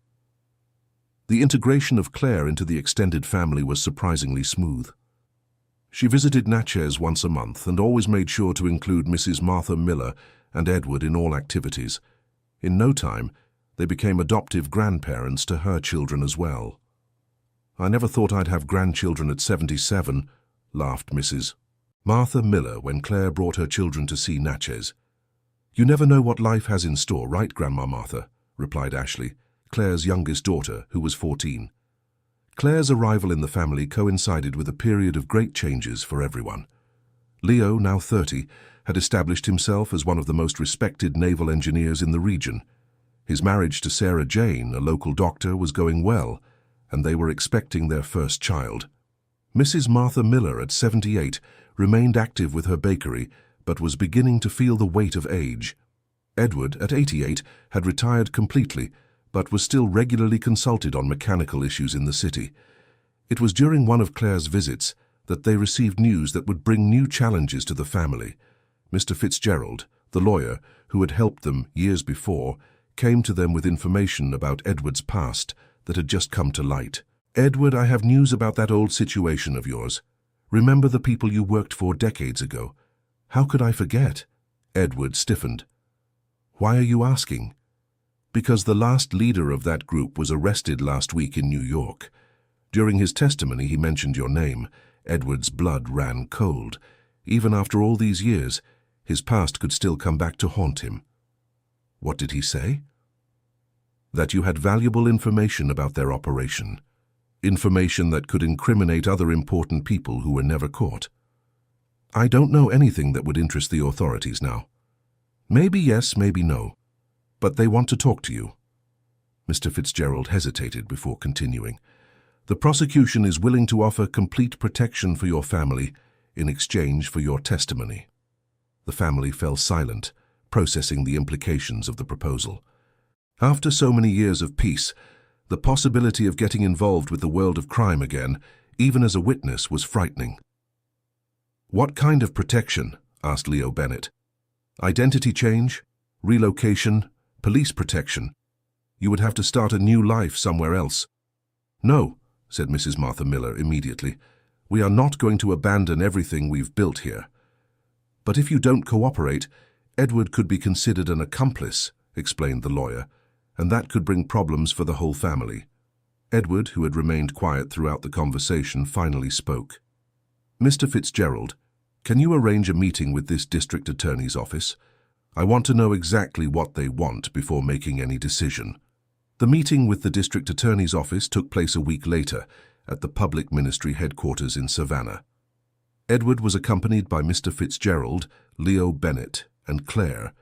The integration of Claire into the extended family was surprisingly smooth. She visited Natchez once a month and always made sure to include Mrs. Martha Miller and Edward in all activities. In no time, they became adoptive grandparents to her children as well. "I never thought I'd have grandchildren at 77, laughed Mrs. Martha Miller when Claire brought her children to see Natchez. "You never know what life has in store, right, Grandma Martha?" replied Ashley, Claire's youngest daughter, who was 14. Claire's arrival in the family coincided with a period of great changes for everyone. Leo, now 30, had established himself as one of the most respected naval engineers in the region. His marriage to Sarah Jane, a local doctor, was going well, and they were expecting their first child. Mrs. Martha Miller, at 78, remained active with her bakery, but was beginning to feel the weight of age. Edward, at 88, had retired completely, but was still regularly consulted on mechanical issues in the city. It was during one of Claire's visits that they received news that would bring new challenges to the family. Mr. Fitzgerald, the lawyer who had helped them years before, came to them with information about Edward's past that had just come to light. "Edward, I have news about that old situation of yours. Remember the people you worked for decades ago? How could I forget?" Edward stiffened. "Why are you asking?" "Because the last leader of that group was arrested last week in New York. During his testimony he mentioned your name." Edward's blood ran cold. Even after all these years, his past could still come back to haunt him. "What did he say?" "That you had valuable information about their operation. Information that could incriminate other important people who were never caught." "I don't know anything that would interest the authorities now." "Maybe yes, maybe no. But they want to talk to you." Mr. Fitzgerald hesitated before continuing. "The prosecution is willing to offer complete protection for your family in exchange for your testimony." The family fell silent, processing the implications of the proposal. After so many years of peace, the possibility of getting involved with the world of crime again, even as a witness, was frightening. "What kind of protection?" asked Leo Bennett. "Identity change? Relocation? Police protection? You would have to start a new life somewhere else." "No," said Mrs. Martha Miller immediately. "We are not going to abandon everything we've built here." "But if you don't cooperate, Edward could be considered an accomplice," explained the lawyer, "and that could bring problems for the whole family." Edward, who had remained quiet throughout the conversation, finally spoke. "Mr. Fitzgerald, can you arrange a meeting with this district attorney's office? I want to know exactly what they want before making any decision." The meeting with the district attorney's office took place a week later at the public ministry headquarters in Savannah. Edward was accompanied by Mr. Fitzgerald, Leo Bennett, and Claire,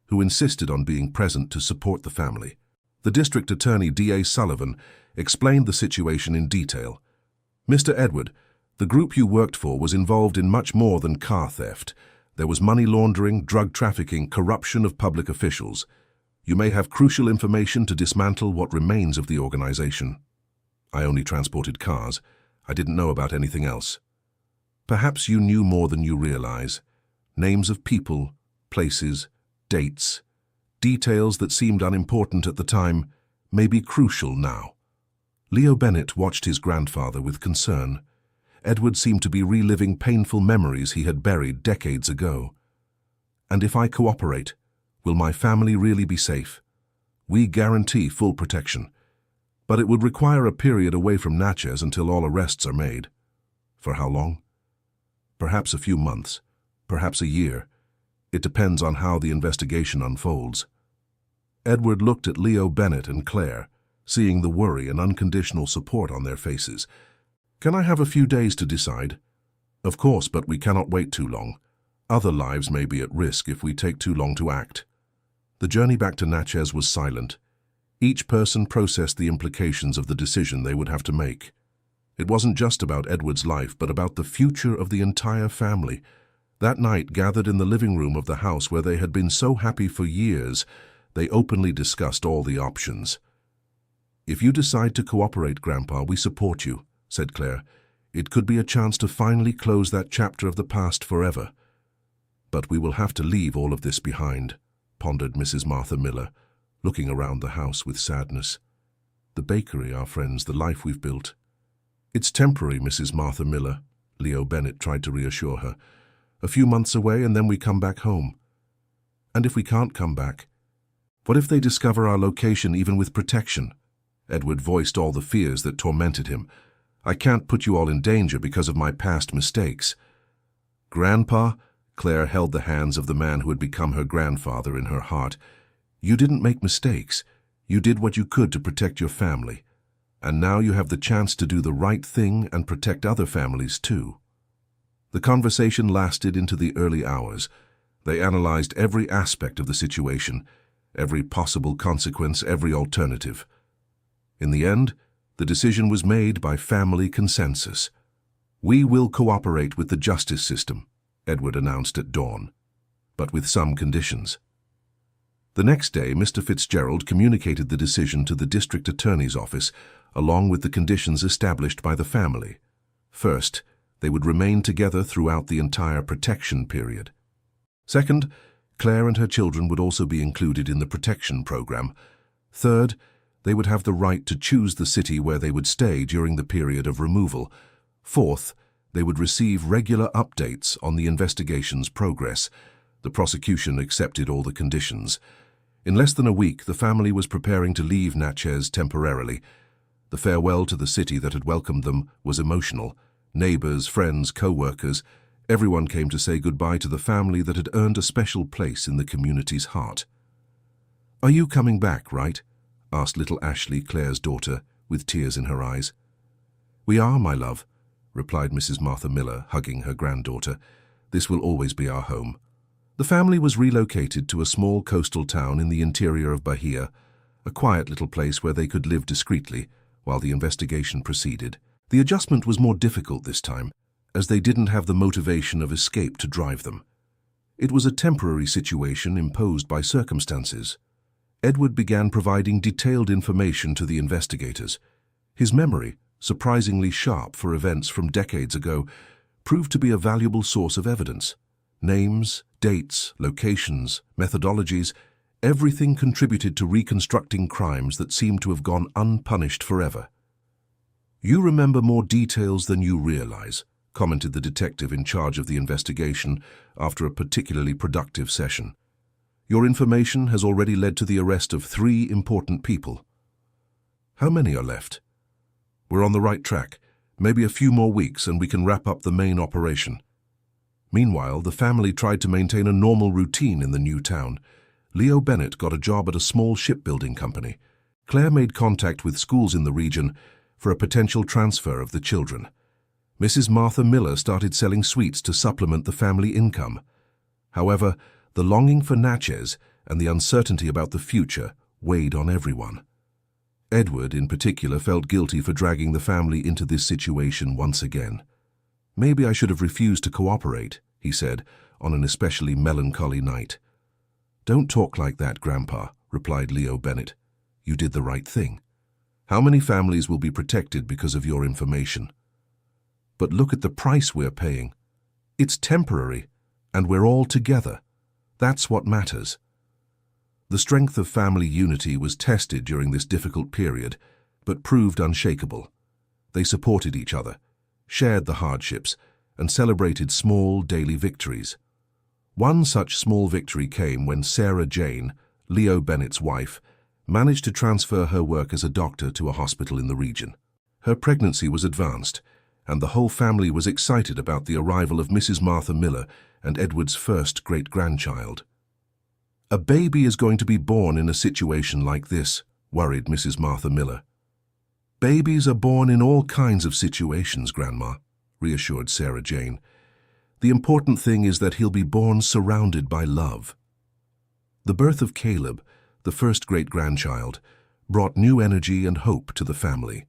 who insisted on being present to support the family. The district attorney, D.A. Sullivan, explained the situation in detail. "Mr. Edward, the group you worked for was involved in much more than car theft. There was money laundering, drug trafficking, corruption of public officials. You may have crucial information to dismantle what remains of the organization." "I only transported cars. I didn't know about anything else." "Perhaps you knew more than you realize. Names of people, places, dates, details that seemed unimportant at the time may be crucial now." Leo Bennett watched his grandfather with concern. Edward seemed to be reliving painful memories he had buried decades ago. "And if I cooperate, will my family really be safe?" "We guarantee full protection. But it would require a period away from Natchez until all arrests are made." "For how long?" "Perhaps a few months, perhaps a year. It depends on how the investigation unfolds." Edward looked at Leo Bennett and Claire, seeing the worry and unconditional support on their faces. "Can I have a few days to decide?" "Of course, but we cannot wait too long. Other lives may be at risk if we take too long to act." The journey back to Natchez was silent. Each person processed the implications of the decision they would have to make. It wasn't just about Edward's life, but about the future of the entire family. That night, gathered in the living room of the house where they had been so happy for years, they openly discussed all the options. "If you decide to cooperate, Grandpa, we support you," said Claire. "It could be a chance to finally close that chapter of the past forever." "But we will have to leave all of this behind," pondered Mrs. Martha Miller, looking around the house with sadness. "The bakery, our friends, the life we've built." "It's temporary, Mrs. Martha Miller," Leo Bennett tried to reassure her. "A few months away and then we come back home." "And if we can't come back? What if they discover our location even with protection?" Edward voiced all the fears that tormented him. "I can't put you all in danger because of my past mistakes." "Grandpa," Claire held the hands of the man who had become her grandfather in her heart. "You didn't make mistakes. You did what you could to protect your family. And now you have the chance to do the right thing and protect other families too." The conversation lasted into the early hours. They analyzed every aspect of the situation, every possible consequence, every alternative. In the end, the decision was made by family consensus. "We will cooperate with the justice system," Edward announced at dawn, "but with some conditions." The next day, Mr. Fitzgerald communicated the decision to the district attorney's office, along with the conditions established by the family. First, they would remain together throughout the entire protection period. Second, Claire and her children would also be included in the protection program. Third, they would have the right to choose the city where they would stay during the period of removal. Fourth, they would receive regular updates on the investigation's progress. The prosecution accepted all the conditions. In less than a week, the family was preparing to leave Natchez temporarily. The farewell to the city that had welcomed them was emotional. Neighbors, friends, co-workers, everyone came to say goodbye to the family that had earned a special place in the community's heart. "Are you coming back, right?" asked little Ashley, Claire's daughter, with tears in her eyes. "We are, my love," replied Mrs. Martha Miller, hugging her granddaughter. "This will always be our home." The family was relocated to a small coastal town in the interior of Bahia, a quiet little place where they could live discreetly while the investigation proceeded. The adjustment was more difficult this time, as they didn't have the motivation of escape to drive them. It was a temporary situation imposed by circumstances. Edward began providing detailed information to the investigators. His memory, surprisingly sharp for events from decades ago, proved to be a valuable source of evidence. Names, dates, locations, methodologies, everything contributed to reconstructing crimes that seemed to have gone unpunished forever. "You remember more details than you realize," commented the detective in charge of the investigation after a particularly productive session. "Your information has already led to the arrest of 3 important people." "How many are left?" "We're on the right track. Maybe a few more weeks and we can wrap up the main operation." Meanwhile, the family tried to maintain a normal routine in the new town. Leo Bennett got a job at a small shipbuilding company. Claire made contact with schools in the region for a potential transfer of the children. Mrs. Martha Miller started selling sweets to supplement the family income. However, the longing for Natchez and the uncertainty about the future weighed on everyone. Edward, in particular, felt guilty for dragging the family into this situation once again. "Maybe I should have refused to cooperate," he said, on an especially melancholy night. "Don't talk like that, Grandpa," replied Leo Bennett. "You did the right thing. How many families will be protected because of your information? But look at the price we're paying. It's temporary, and we're all together. That's what matters." The strength of family unity was tested during this difficult period, but proved unshakable. They supported each other, shared the hardships, and celebrated small daily victories. One such small victory came when Sarah Jane, Leo Bennett's wife, managed to transfer her work as a doctor to a hospital in the region. Her pregnancy was advanced, and the whole family was excited about the arrival of Mrs. Martha Miller and Edward's first great-grandchild. "A baby is going to be born in a situation like this," worried Mrs. Martha Miller. "Babies are born in all kinds of situations, Grandma," reassured Sarah Jane. "The important thing is that he'll be born surrounded by love." The birth of Caleb, the first great-grandchild, brought new energy and hope to the family.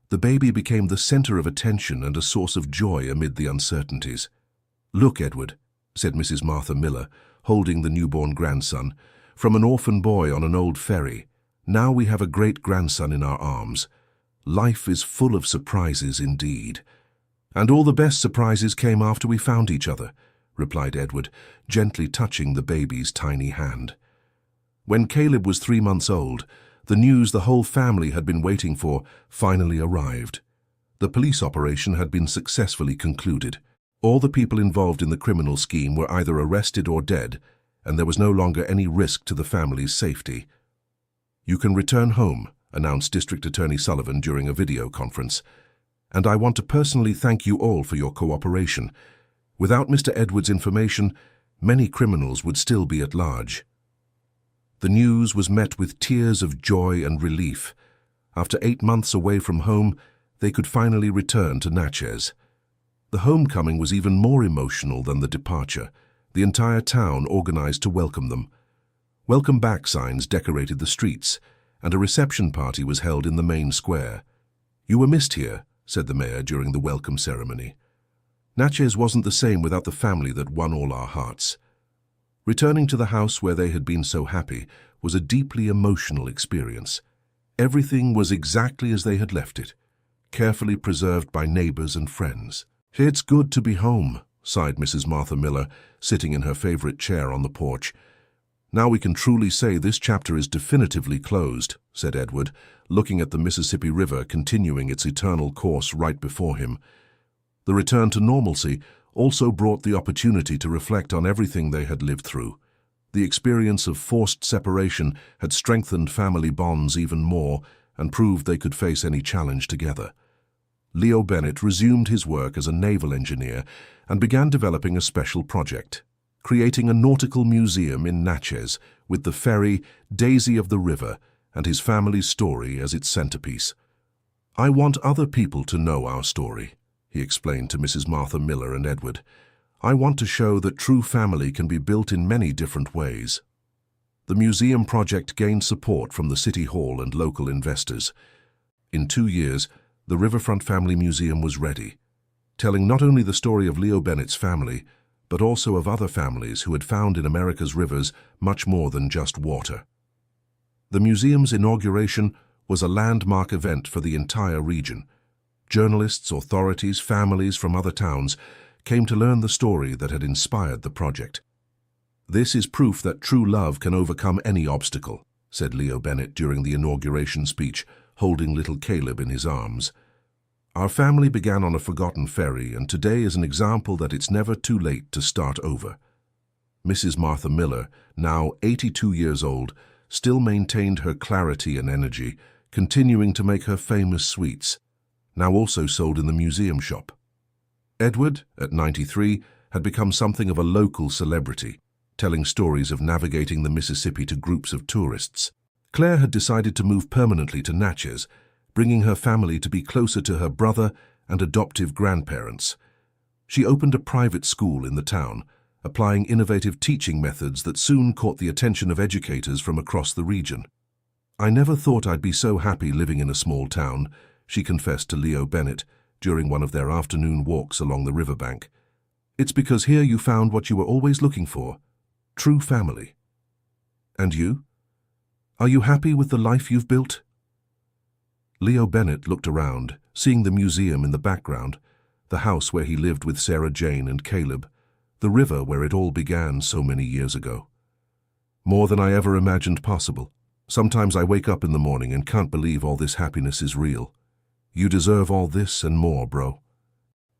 The baby became the center of attention and a source of joy amid the uncertainties. "Look, Edward," said Mrs. Martha Miller, holding the newborn grandson, "from an orphan boy on an old ferry. Now we have a great-grandson in our arms. Life is full of surprises indeed." "And all the best surprises came after we found each other," replied Edward, gently touching the baby's tiny hand. When Caleb was 3 months old, the news the whole family had been waiting for finally arrived. The police operation had been successfully concluded. All the people involved in the criminal scheme were either arrested or dead, and there was no longer any risk to the family's safety. "You can return home," announced District Attorney Sullivan during a video conference. "And I want to personally thank you all for your cooperation. Without Mr. Edwards' information, many criminals would still be at large." The news was met with tears of joy and relief. After 8 months away from home, they could finally return to Natchez. The homecoming was even more emotional than the departure. The entire town organized to welcome them. Welcome back signs decorated the streets, and a reception party was held in the main square. "You were missed here," said the mayor during the welcome ceremony. "Natchez wasn't the same without the family that won all our hearts." Returning to the house where they had been so happy was a deeply emotional experience. Everything was exactly as they had left it, carefully preserved by neighbors and friends. "It's good to be home," sighed Mrs. Martha Miller, sitting in her favorite chair on the porch. "Now we can truly say this chapter is definitively closed," said Edward, looking at the Mississippi River continuing its eternal course right before him. The return to normalcy also brought the opportunity to reflect on everything they had lived through. The experience of forced separation had strengthened family bonds even more and proved they could face any challenge together. Leo Bennett resumed his work as a naval engineer and began developing a special project, creating a nautical museum in Natchez with the ferry Daisy of the River and his family's story as its centerpiece. "I want other people to know our story," he explained to Mrs. Martha Miller and Edward. "I want to show that true family can be built in many different ways." The museum project gained support from the City Hall and local investors. In 2 years, the Riverfront Family Museum was ready, telling not only the story of Leo Bennett's family, but also of other families who had found in America's rivers much more than just water. The museum's inauguration was a landmark event for the entire region. Journalists, authorities, families from other towns came to learn the story that had inspired the project. "This is proof that true love can overcome any obstacle," said Leo Bennett during the inauguration speech, holding little Caleb in his arms. "Our family began on a forgotten ferry, and today is an example that it's never too late to start over." Mrs. Martha Miller, now 82 years old, still maintained her clarity and energy, continuing to make her famous sweets, now also sold in the museum shop. Edward, at 93, had become something of a local celebrity, telling stories of navigating the Mississippi to groups of tourists. Claire had decided to move permanently to Natchez, bringing her family to be closer to her brother and adoptive grandparents. She opened a private school in the town, applying innovative teaching methods that soon caught the attention of educators from across the region. "I never thought I'd be so happy living in a small town," she confessed to Leo Bennett during one of their afternoon walks along the riverbank. "It's because here you found what you were always looking for, true family. And you? Are you happy with the life you've built?" Leo Bennett looked around, seeing the museum in the background, the house where he lived with Sarah Jane and Caleb, the river where it all began so many years ago. "More than I ever imagined possible. Sometimes I wake up in the morning and can't believe all this happiness is real. You deserve all this and more, bro.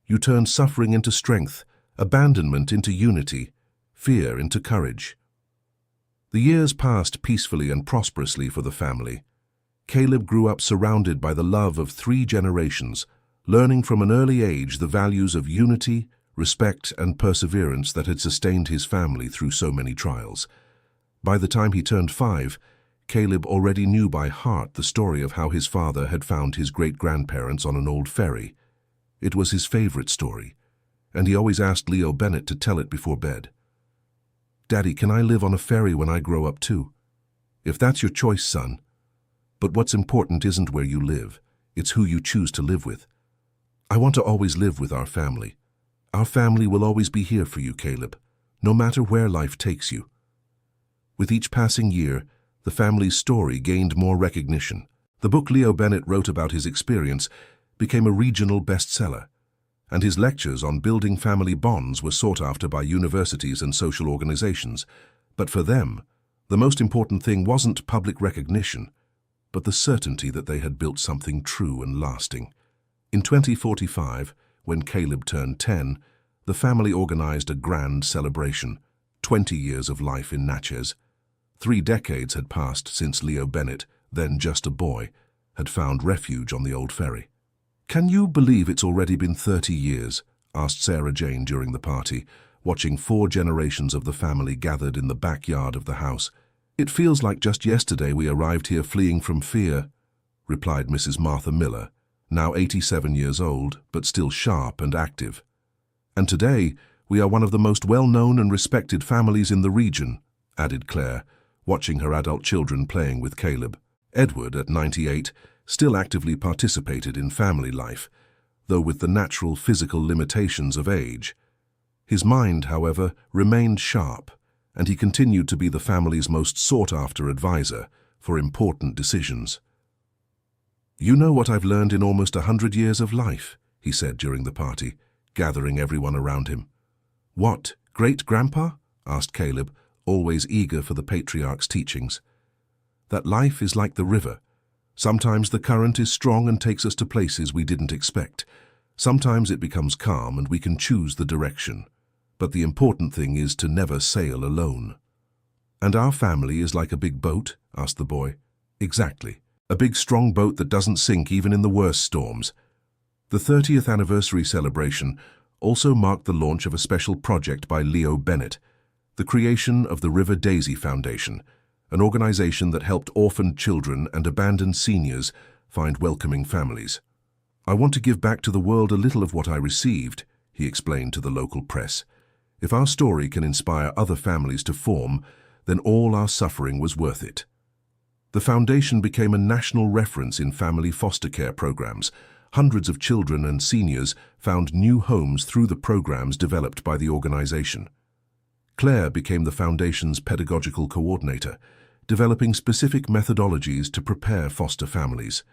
You turned suffering into strength, abandonment into unity, fear into courage." The years passed peacefully and prosperously for the family. Caleb grew up surrounded by the love of 3 generations, learning from an early age the values of unity, respect, and perseverance that had sustained his family through so many trials. By the time he turned 5, Caleb already knew by heart the story of how his father had found his great-grandparents on an old ferry. It was his favorite story, and he always asked Leo Bennett to tell it before bed. "Daddy, can I live on a ferry when I grow up too?" "If that's your choice, son. But what's important isn't where you live, it's who you choose to live with. I want to always live with our family. Our family will always be here for you, Caleb, no matter where life takes you." With each passing year, the family's story gained more recognition. The book Leo Bennett wrote about his experience became a regional bestseller, and his lectures on building family bonds were sought after by universities and social organizations. But for them, the most important thing wasn't public recognition, but the certainty that they had built something true and lasting. In 2045, when Caleb turned 10, the family organized a grand celebration, 20 years of life in Natchez. 3 decades had passed since Leo Bennett, then just a boy, had found refuge on the old ferry. "Can you believe it's already been 30 years?" asked Sarah Jane during the party, watching 4 generations of the family gathered in the backyard of the house. "It feels like just yesterday we arrived here fleeing from fear," replied Mrs. Martha Miller, now 87 years old, but still sharp and active. "And today, we are one of the most well-known and respected families in the region," added Claire, watching her adult children playing with Caleb. Edward, at 98, still actively participated in family life, though with the natural physical limitations of age. His mind, however, remained sharp, and he continued to be the family's most sought-after advisor for important decisions. "You know what I've learned in almost 100 years of life," he said during the party, gathering everyone around him. "What, great-grandpa?" asked Caleb, always eager for the patriarch's teachings. "That life is like the river. Sometimes the current is strong and takes us to places we didn't expect. Sometimes it becomes calm and we can choose the direction. But the important thing is to never sail alone." "And our family is like a big boat?" asked the boy. "Exactly. A big strong boat that doesn't sink even in the worst storms." The 30th anniversary celebration also marked the launch of a special project by Leo Bennett, the creation of the River Daisy Foundation, an organization that helped orphaned children and abandoned seniors find welcoming families. "I want to give back to the world a little of what I received," he explained to the local press. "If our story can inspire other families to form, then all our suffering was worth it." The foundation became a national reference in family foster care programs. Hundreds of children and seniors found new homes through the programs developed by the organization. Claire became the foundation's pedagogical coordinator, developing specific methodologies to prepare foster families.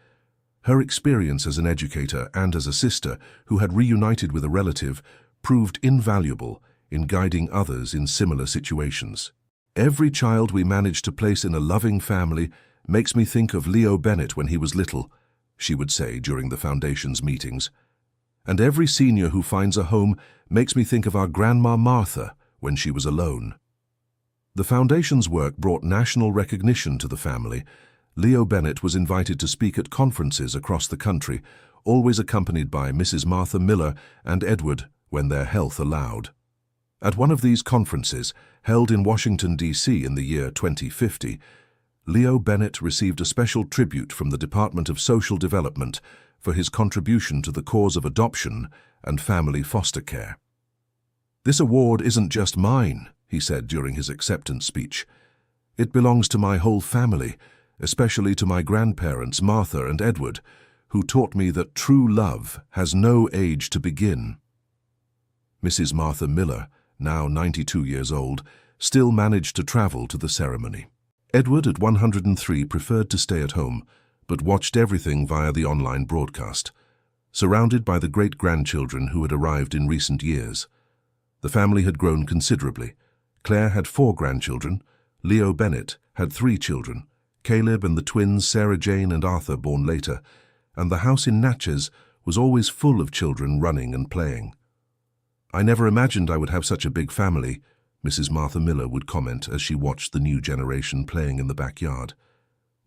Her experience as an educator and as a sister who had reunited with a relative proved invaluable in guiding others in similar situations. "Every child we managed to place in a loving family makes me think of Leo Bennett when he was little," she would say during the foundation's meetings. "And every senior who finds a home makes me think of our Grandma Martha when she was alone." The foundation's work brought national recognition to the family. Leo Bennett was invited to speak at conferences across the country, always accompanied by Mrs. Martha Miller and Edward when their health allowed. At one of these conferences, held in Washington, D.C. in the year 2050, Leo Bennett received a special tribute from the Department of Social Development for his contribution to the cause of adoption and family foster care. "This award isn't just mine," he said during his acceptance speech. "It belongs to my whole family, especially to my grandparents, Martha and Edward, who taught me that true love has no age to begin." Mrs. Martha Miller, now 92 years old, still managed to travel to the ceremony. Edward, at 103, preferred to stay at home, but watched everything via the online broadcast, surrounded by the great-grandchildren who had arrived in recent years. The family had grown considerably. Claire had 4 grandchildren, Leo Bennett had 3 children, Caleb and the twins Sarah Jane and Arthur born later, and the house in Natchez was always full of children running and playing. "I never imagined I would have such a big family," Mrs. Martha Miller would comment as she watched the new generation playing in the backyard.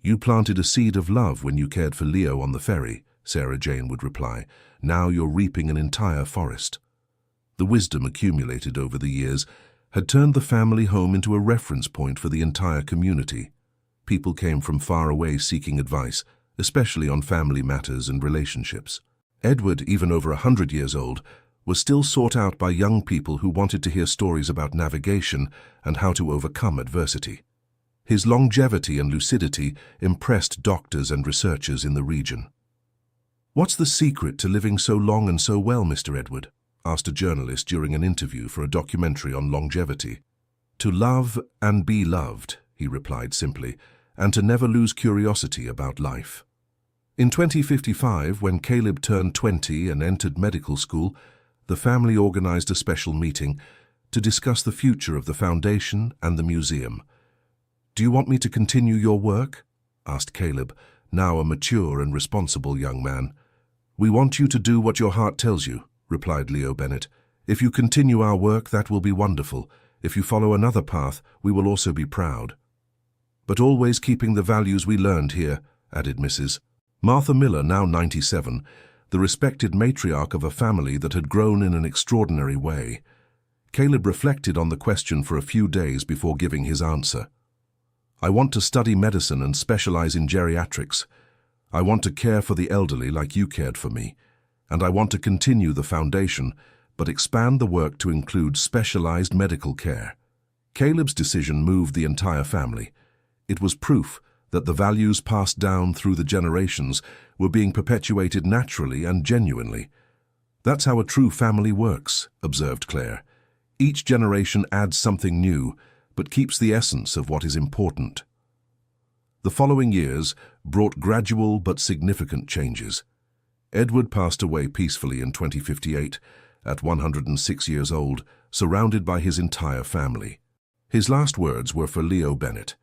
"You planted a seed of love when you cared for Leo on the ferry," Sarah Jane would reply. "Now you're reaping an entire forest." The wisdom accumulated over the years had turned the family home into a reference point for the entire community. People came from far away seeking advice, especially on family matters and relationships. Edward, even over 100 years old, was still sought out by young people who wanted to hear stories about navigation and how to overcome adversity. His longevity and lucidity impressed doctors and researchers in the region. "What's the secret to living so long and so well, Mr. Edward?" asked a journalist during an interview for a documentary on longevity. "To love and be loved," he replied simply, "and to never lose curiosity about life." In 2055, when Caleb turned 20 and entered medical school, the family organized a special meeting to discuss the future of the foundation and the museum. "Do you want me to continue your work?" asked Caleb, now a mature and responsible young man. "We want you to do what your heart tells you," replied Leo Bennett. "If you continue our work, that will be wonderful. If you follow another path, we will also be proud. But always keeping the values we learned here," added Mrs. Martha Miller, now 97, the respected matriarch of a family that had grown in an extraordinary way. Caleb reflected on the question for a few days before giving his answer. "I want to study medicine and specialize in geriatrics. I want to care for the elderly like you cared for me. And I want to continue the foundation, but expand the work to include specialized medical care." Caleb's decision moved the entire family. It was proof that the values passed down through the generations were being perpetuated naturally and genuinely. "That's how a true family works," observed Claire. "Each generation adds something new, but keeps the essence of what is important. The following years brought gradual but significant changes. Edward passed away peacefully in 2058, at 106 years old, surrounded by his entire family. His last words were for Leo Bennett.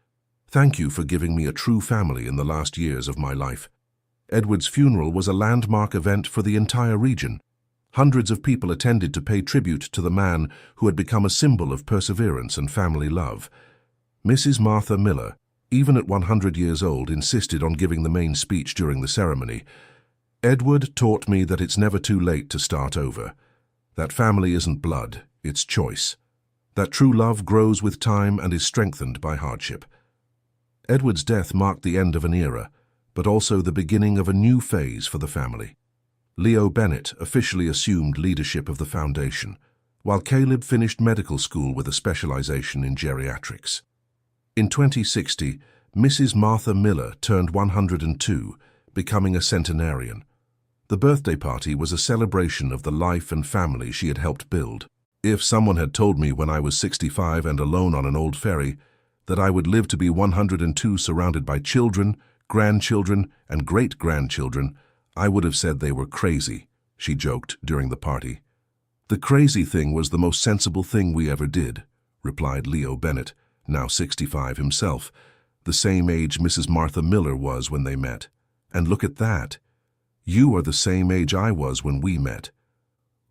"Thank you for giving me a true family in the last years of my life." Edward's funeral was a landmark event for the entire region. Hundreds of people attended to pay tribute to the man who had become a symbol of perseverance and family love. Mrs. Martha Miller, even at 100 years old, insisted on giving the main speech during the ceremony. "Edward taught me that it's never too late to start over. That family isn't blood, it's choice. That true love grows with time and is strengthened by hardship." Edward's death marked the end of an era, but also the beginning of a new phase for the family. Leo Bennett officially assumed leadership of the foundation, while Caleb finished medical school with a specialization in geriatrics. In 2060, Mrs. Martha Miller turned 102, becoming a centenarian. The birthday party was a celebration of the life and family she had helped build. "If someone had told me when I was 65 and alone on an old ferry that I would live to be 102 surrounded by children, grandchildren, and great-grandchildren, I would have said they were crazy," she joked during the party. "The crazy thing was the most sensible thing we ever did," replied Leo Bennett, now 65 himself, the same age Mrs. Martha Miller was when they met. "And look at that. You are the same age I was when we met."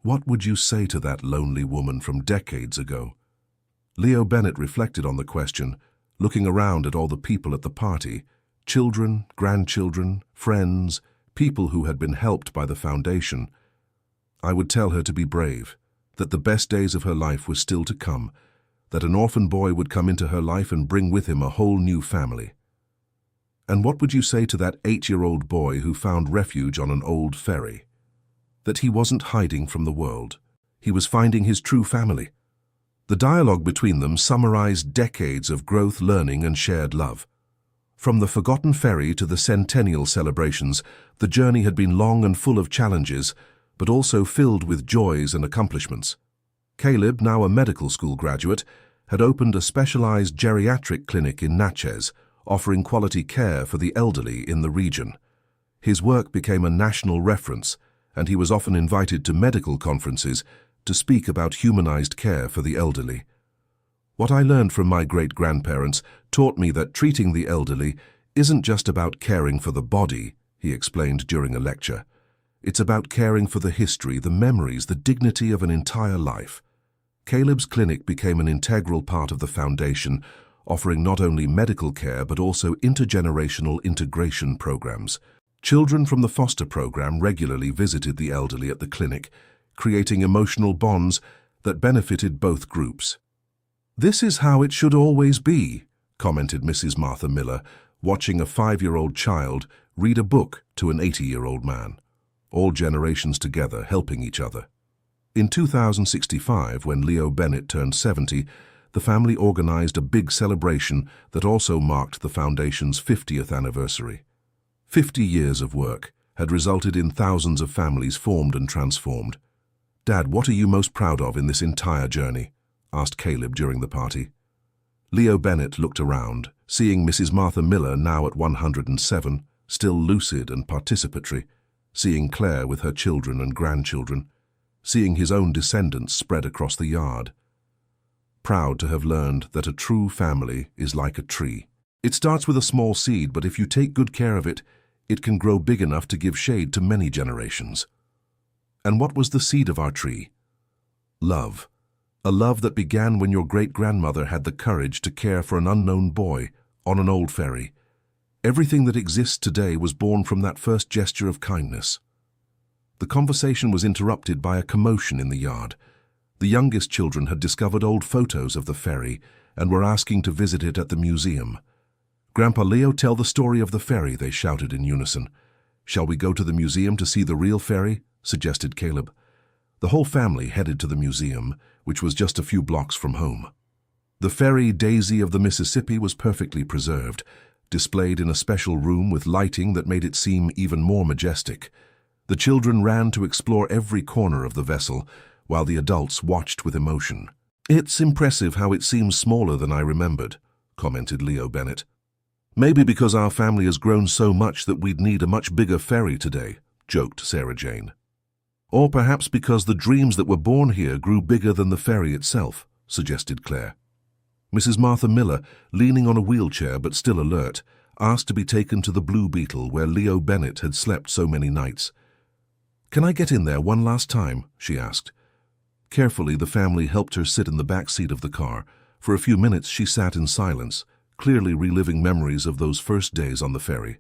What would you say to that lonely woman from decades ago? Leo Bennett reflected on the question, looking around at all the people at the party, children, grandchildren, friends, people who had been helped by the foundation. "I would tell her to be brave, that the best days of her life were still to come, that an orphan boy would come into her life and bring with him a whole new family." And what would you say to that 8-year-old boy who found refuge on an old ferry? That he wasn't hiding from the world. He was finding his true family. The dialogue between them summarized decades of growth, learning, and shared love. From the forgotten ferry to the centennial celebrations, the journey had been long and full of challenges, but also filled with joys and accomplishments. Caleb, now a medical school graduate, had opened a specialized geriatric clinic in Natchez, offering quality care for the elderly in the region. His work became a national reference, and he was often invited to medical conferences to speak about humanized care for the elderly. "What I learned from my great-grandparents taught me that treating the elderly isn't just about caring for the body," he explained during a lecture. "It's about caring for the history, the memories, the dignity of an entire life." Caleb's clinic became an integral part of the foundation, offering not only medical care but also intergenerational integration programs. Children from the foster program regularly visited the elderly at the clinic, creating emotional bonds that benefited both groups. "This is how it should always be," commented Mrs. Martha Miller, watching a 5-year-old child read a book to an 80-year-old man. All generations together, helping each other. In 2065, when Leo Bennett turned 70, the family organized a big celebration that also marked the foundation's 50th anniversary. 50 years of work had resulted in thousands of families formed and transformed. "Dad, what are you most proud of in this entire journey?" asked Caleb during the party. Leo Bennett looked around, seeing Mrs. Martha Miller, now at 107, still lucid and participatory, seeing Claire with her children and grandchildren, seeing his own descendants spread across the yard. Proud to have learned that a true family is like a tree. It starts with a small seed, but if you take good care of it, it can grow big enough to give shade to many generations. And what was the seed of our tree? Love. A love that began when your great-grandmother had the courage to care for an unknown boy on an old ferry. Everything that exists today was born from that first gesture of kindness. The conversation was interrupted by a commotion in the yard. The youngest children had discovered old photos of the ferry and were asking to visit it at the museum. "Grandpa Leo, tell the story of the ferry," they shouted in unison. "Shall we go to the museum to see the real ferry?" suggested Caleb. The whole family headed to the museum, which was just a few blocks from home. The ferry Daisy of the Mississippi was perfectly preserved, displayed in a special room with lighting that made it seem even more majestic. The children ran to explore every corner of the vessel, while the adults watched with emotion. It's impressive how it seems smaller than I remembered, commented Leo Bennett. Maybe because our family has grown so much that we'd need a much bigger ferry today, joked Sarah Jane. Or perhaps because the dreams that were born here grew bigger than the ferry itself, suggested Claire. Mrs. Martha Miller, leaning on a wheelchair but still alert, asked to be taken to the Blue Beetle where Leo Bennett had slept so many nights. "Can I get in there one last time?" she asked. Carefully, the family helped her sit in the back seat of the car. For a few minutes she sat in silence, clearly reliving memories of those first days on the ferry.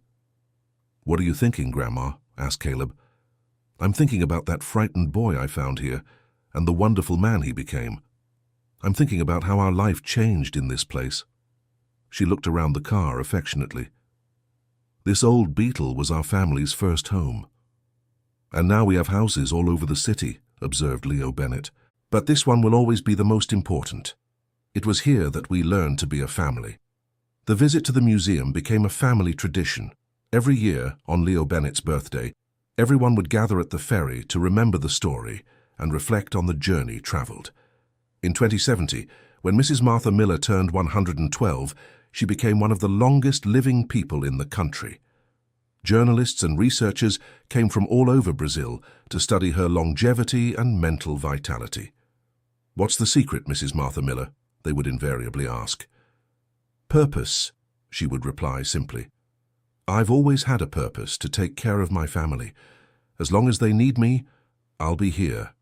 "What are you thinking, Grandma?" asked Caleb. "I'm thinking about that frightened boy I found here, and the wonderful man he became. I'm thinking about how our life changed in this place." She looked around the car affectionately. "This old Beetle was our family's first home. And now we have houses all over the city," observed Leo Bennett. "But this one will always be the most important. It was here that we learned to be a family." The visit to the museum became a family tradition. Every year, on Leo Bennett's birthday, everyone would gather at the ferry to remember the story and reflect on the journey traveled. In 2070, when Mrs. Martha Miller turned 112, she became one of the longest living people in the country. Journalists and researchers came from all over Brazil to study her longevity and mental vitality. "What's the secret, Mrs. Martha Miller?" they would invariably ask. "Purpose," she would reply simply. "I've always had a purpose to take care of my family. As long as they need me, I'll be here."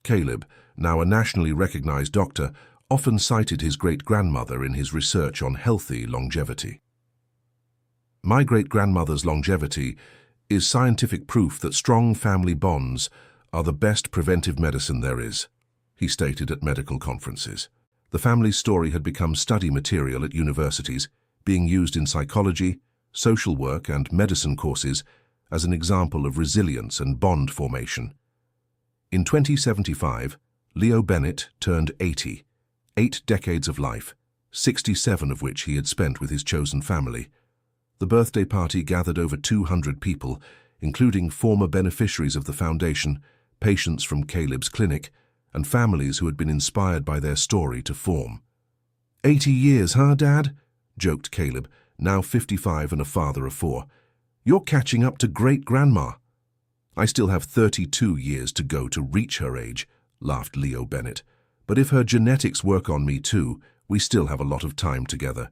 Caleb, now a nationally recognized doctor, often cited his great-grandmother in his research on healthy longevity. "My great-grandmother's longevity is scientific proof that strong family bonds are the best preventive medicine there is," he stated at medical conferences. The family's story had become study material at universities, being used in psychology, social work, and medicine courses as an example of resilience and bond formation. In 2075, Leo Bennett turned 80, 8 decades of life, 67 of which he had spent with his chosen family. The birthday party gathered over 200 people, including former beneficiaries of the foundation, patients from Caleb's clinic, and families who had been inspired by their story to form. 80 years, huh, Dad?" joked Caleb, now 55 and a father of 4. "You're catching up to great-grandma." "I still have 32 years to go to reach her age," laughed Leo Bennett. "But if her genetics work on me too, we still have a lot of time together."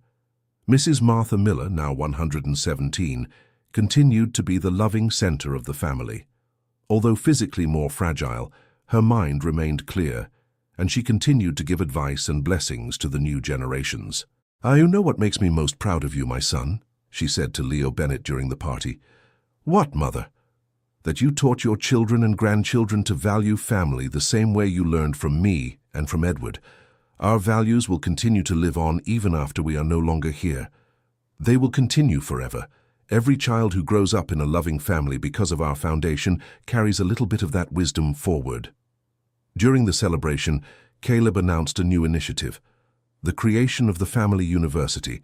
Mrs. Martha Miller, now 117, continued to be the loving center of the family. Although physically more fragile, her mind remained clear, and she continued to give advice and blessings to the new generations. "You know what makes me most proud of you, my son?" she said to Leo Bennett during the party. "What, Mother?" "That you taught your children and grandchildren to value family the same way you learned from me and from Edward. Our values will continue to live on even after we are no longer here. They will continue forever. Every child who grows up in a loving family because of our foundation carries a little bit of that wisdom forward." During the celebration, Caleb announced a new initiative, the creation of the Family University,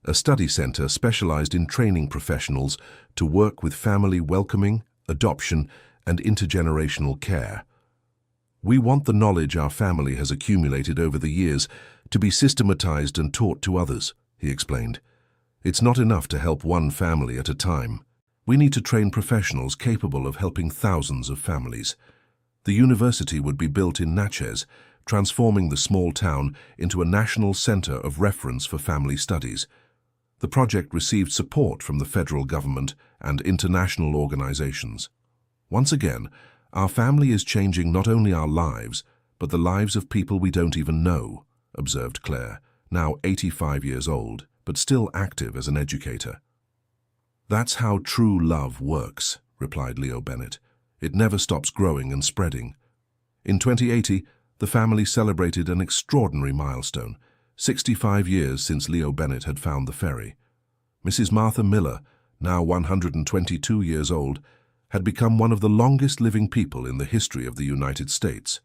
a study center specialized in training professionals to work with family welcoming, adoption, and intergenerational care. "We want the knowledge our family has accumulated over the years to be systematized and taught to others," he explained. "It's not enough to help one family at a time. We need to train professionals capable of helping thousands of families." The university would be built in Natchez, transforming the small town into a national center of reference for family studies. The project received support from the federal government and international organizations. Once again, our family is changing not only our lives, but the lives of people we don't even know, observed Claire, now 85 years old, but still active as an educator. "That's how true love works," replied Leo Bennett. "It never stops growing and spreading." In 2080, the family celebrated an extraordinary milestone, 65 years since Leo Bennett had found the ferry. Mrs. Martha Miller, now 122 years old, had become one of the longest living people in the history of the United States.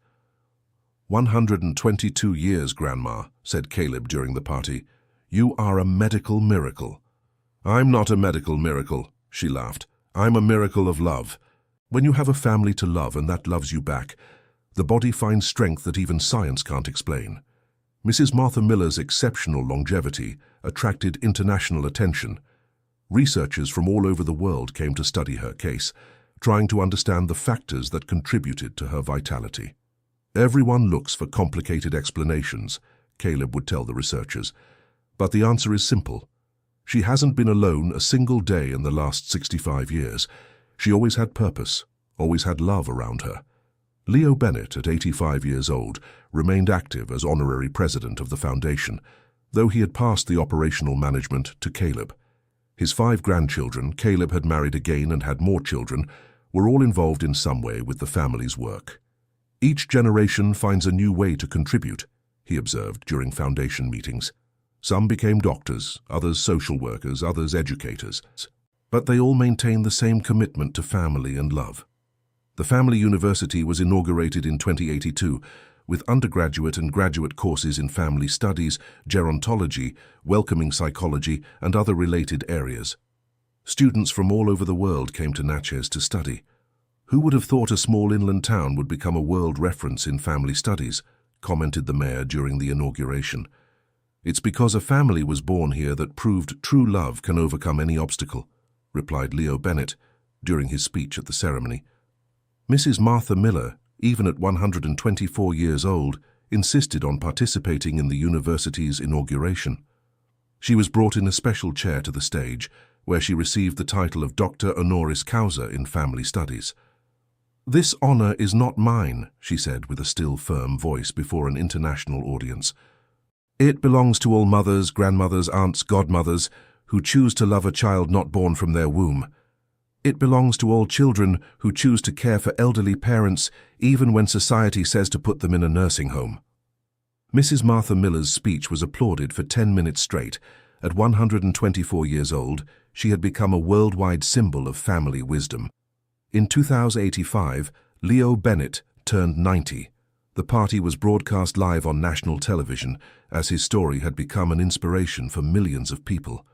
122 years, Grandma," said Caleb during the party. "You are a medical miracle." "I'm not a medical miracle," she laughed. "I'm a miracle of love. When you have a family to love and that loves you back, The body finds strength that even science can't explain. Mrs. Martha Miller's exceptional longevity attracted international attention. Researchers from all over the world came to study her case, trying to understand the factors that contributed to her vitality. Everyone looks for complicated explanations, Caleb would tell the researchers, but the answer is simple. She hasn't been alone a single day in the last 65 years. She always had purpose, always had love around her. Leo Bennett, at 85 years old, remained active as honorary president of the foundation, though he had passed the operational management to Caleb. His 5 grandchildren, Caleb had married again and had more children, were all involved in some way with the family's work. Each generation finds a new way to contribute, he observed during foundation meetings. Some became doctors, others social workers, others educators, but they all maintained the same commitment to family and love. The family university was inaugurated in 2082, with undergraduate and graduate courses in family studies, gerontology, welcoming psychology, and other related areas. Students from all over the world came to Natchez to study. Who would have thought a small inland town would become a world reference in family studies, commented the mayor during the inauguration. It's because a family was born here that proved true love can overcome any obstacle, replied Leo Bennett during his speech at the ceremony. Mrs. Martha Miller, even at 124 years old, insisted on participating in the university's inauguration. She was brought in a special chair to the stage, where she received the title of Doctor Honoris Causa in Family Studies. "This honor is not mine," she said with a still firm voice before an international audience. "It belongs to all mothers, grandmothers, aunts, godmothers, who choose to love a child not born from their womb. It belongs to all children who choose to care for elderly parents, even when society says to put them in a nursing home." Mrs. Martha Miller's speech was applauded for 10 minutes straight. At 124 years old, she had become a worldwide symbol of family wisdom. In 2085, Leo Bennett turned 90. The party was broadcast live on national television, as his story had become an inspiration for millions of people.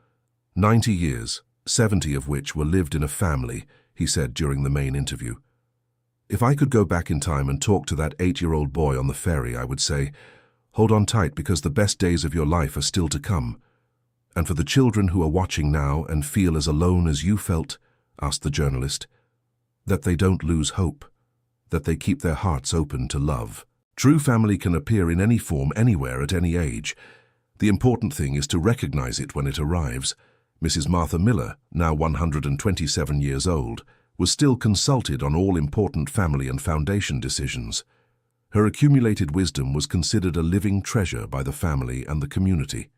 90 years, 70 of which were lived in a family, he said during the main interview. "If I could go back in time and talk to that 8-year-old boy on the ferry, I would say, hold on tight because the best days of your life are still to come. And for the children who are watching now and feel as alone as you felt," asked the journalist, "that they don't lose hope, that they keep their hearts open to love. True family can appear in any form, anywhere, at any age. The important thing is to recognize it when it arrives." Mrs. Martha Miller, now 127 years old, was still consulted on all important family and foundation decisions. Her accumulated wisdom was considered a living treasure by the family and the community.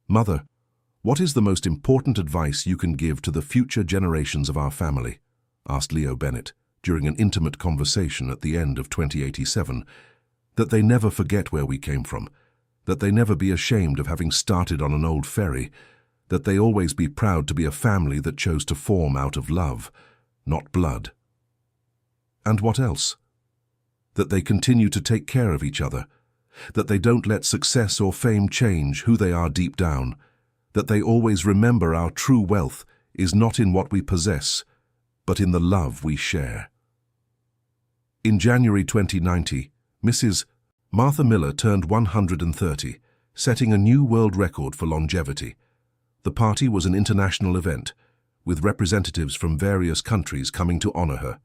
"Mother, what is the most important advice you can give to the future generations of our family?" asked Leo Bennett during an intimate conversation at the end of 2087. "That they never forget where we came from, that they never be ashamed of having started on an old ferry, that they always be proud to be a family that chose to form out of love, not blood. And what else? That they continue to take care of each other, that they don't let success or fame change who they are deep down, that they always remember our true wealth is not in what we possess, but in the love we share." In January 2090, Mrs. Martha Miller turned 130, setting a new world record for longevity. The party was an international event, with representatives from various countries coming to honor her.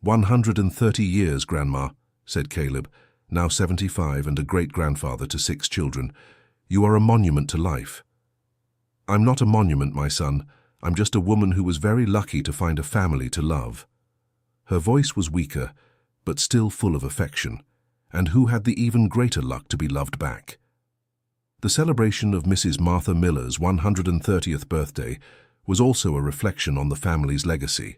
130 years, Grandma," said Caleb, now 75 and a great-grandfather to 6 children. "You are a monument to life." "I'm not a monument, my son. I'm just a woman who was very lucky to find a family to love." Her voice was weaker, but still full of affection, and who had the even greater luck to be loved back. The celebration of Mrs. Martha Miller's 130th birthday was also a reflection on the family's legacy.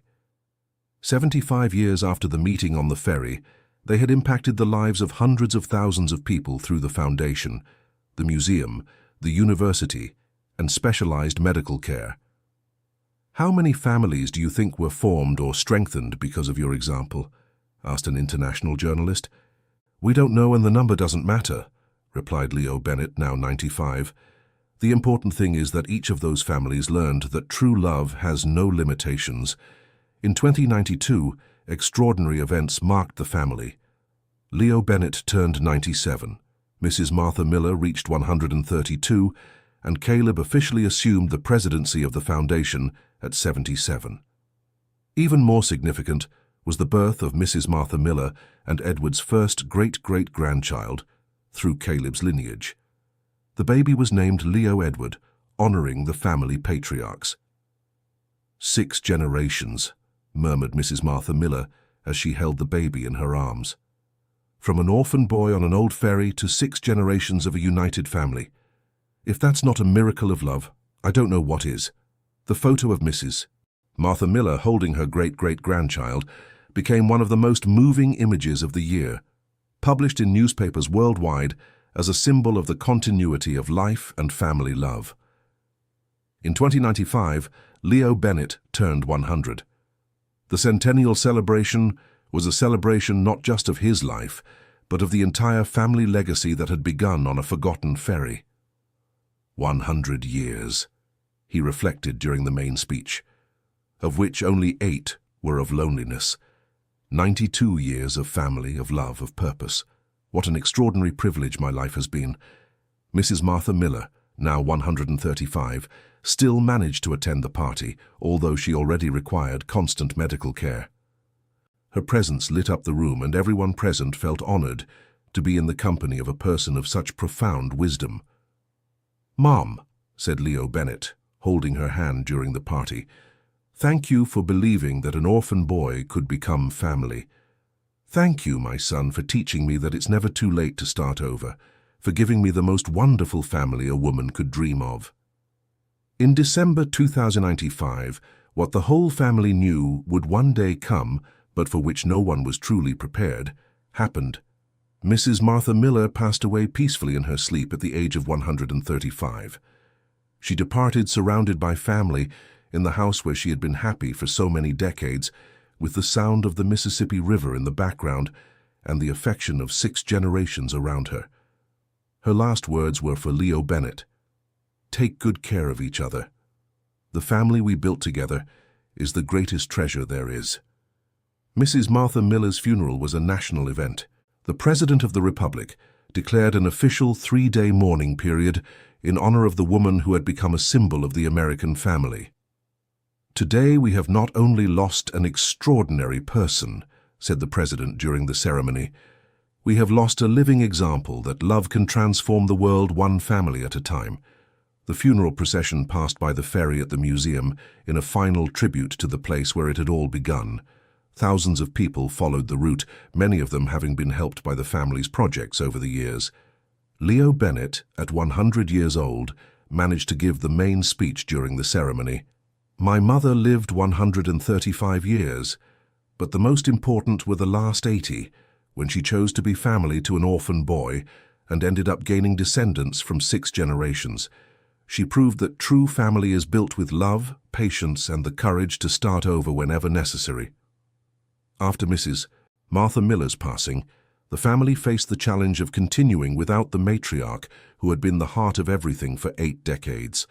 75 years after the meeting on the ferry, they had impacted the lives of hundreds of thousands of people through the foundation, the museum, the university, and specialized medical care. "How many families do you think were formed or strengthened because of your example?" asked an international journalist. "We don't know and the number doesn't matter," replied Leo Bennett, now 95. "The important thing is that each of those families learned that true love has no limitations." In 2092, extraordinary events marked the family. Leo Bennett turned 97, Mrs. Martha Miller reached 132, and Caleb officially assumed the presidency of the foundation at 77. Even more significant was the birth of Mrs. Martha Miller and Edward's first great-great-grandchild through Caleb's lineage. The baby was named Leo Edward, honoring the family patriarchs. 6 generations, murmured Mrs. Martha Miller as she held the baby in her arms. From an orphan boy on an old ferry to 6 generations of a united family. If that's not a miracle of love, I don't know what is. The photo of Mrs. Martha Miller holding her great-great-grandchild became one of the most moving images of the year, published in newspapers worldwide as a symbol of the continuity of life and family love. In 2095, Leo Bennett turned 100. The centennial celebration was a celebration not just of his life, but of the entire family legacy that had begun on a forgotten ferry. 100 years, he reflected during the main speech, of which only 8 were of loneliness. 92 years of family, of love, of purpose. What an extraordinary privilege my life has been. Mrs. Martha Miller, now 135, still managed to attend the party, although she already required constant medical care. Her presence lit up the room, and everyone present felt honored to be in the company of a person of such profound wisdom. "Mom," said Leo Bennett, holding her hand during the party, "thank you for believing that an orphan boy could become family. Thank you, my son, for teaching me that it's never too late to start over, for giving me the most wonderful family a woman could dream of." In December 2095, what the whole family knew would one day come, but for which no one was truly prepared, happened. Mrs. Martha Miller passed away peacefully in her sleep at the age of 135. She departed surrounded by family in the house where she had been happy for so many decades, with the sound of the Mississippi River in the background and the affection of 6 generations around her. Her last words were for Leo Bennett. "Take good care of each other. The family we built together is the greatest treasure there is." Mrs. Martha Miller's funeral was a national event. The President of the Republic declared an official 3-day mourning period in honor of the woman who had become a symbol of the American family. "Today we have not only lost an extraordinary person," said the President during the ceremony, "we have lost a living example that love can transform the world one family at a time." The funeral procession passed by the ferry at the museum in a final tribute to the place where it had all begun. Thousands of people followed the route, many of them having been helped by the family's projects over the years. Leo Bennett, at 100 years old, managed to give the main speech during the ceremony. "My mother lived 135 years, but the most important were the last 80, when she chose to be family to an orphan boy and ended up gaining descendants from 6 generations. She proved that true family is built with love, patience, and the courage to start over whenever necessary." After Mrs. Martha Miller's passing, the family faced the challenge of continuing without the matriarch who had been the heart of everything for 8 decades.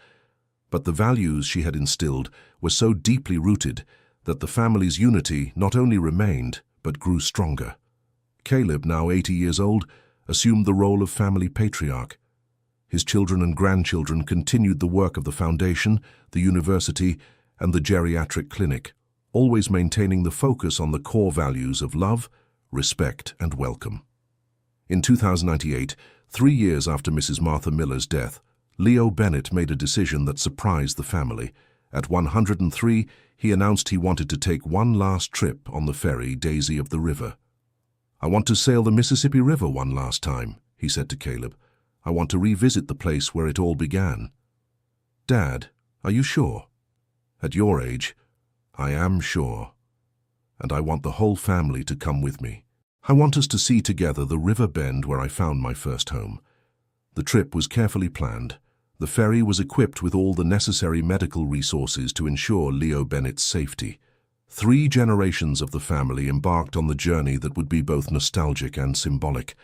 But the values she had instilled were so deeply rooted that the family's unity not only remained, but grew stronger. Caleb, now 80 years old, assumed the role of family patriarch. His children and grandchildren continued the work of the foundation, the university, and the geriatric clinic, always maintaining the focus on the core values of love, respect, and welcome. In 2098, 3 years after Mrs. Martha Miller's death, Leo Bennett made a decision that surprised the family. At 103, he announced he wanted to take one last trip on the ferry Daisy of the River. "I want to sail the Mississippi River one last time," he said to Caleb. "I want to revisit the place where it all began." "Dad, are you sure?" "At your age, I am sure. And I want the whole family to come with me. I want us to see together the river bend where I found my first home." The trip was carefully planned. The ferry was equipped with all the necessary medical resources to ensure Leo Bennett's safety. 3 generations of the family embarked on the journey that would be both nostalgic and symbolic.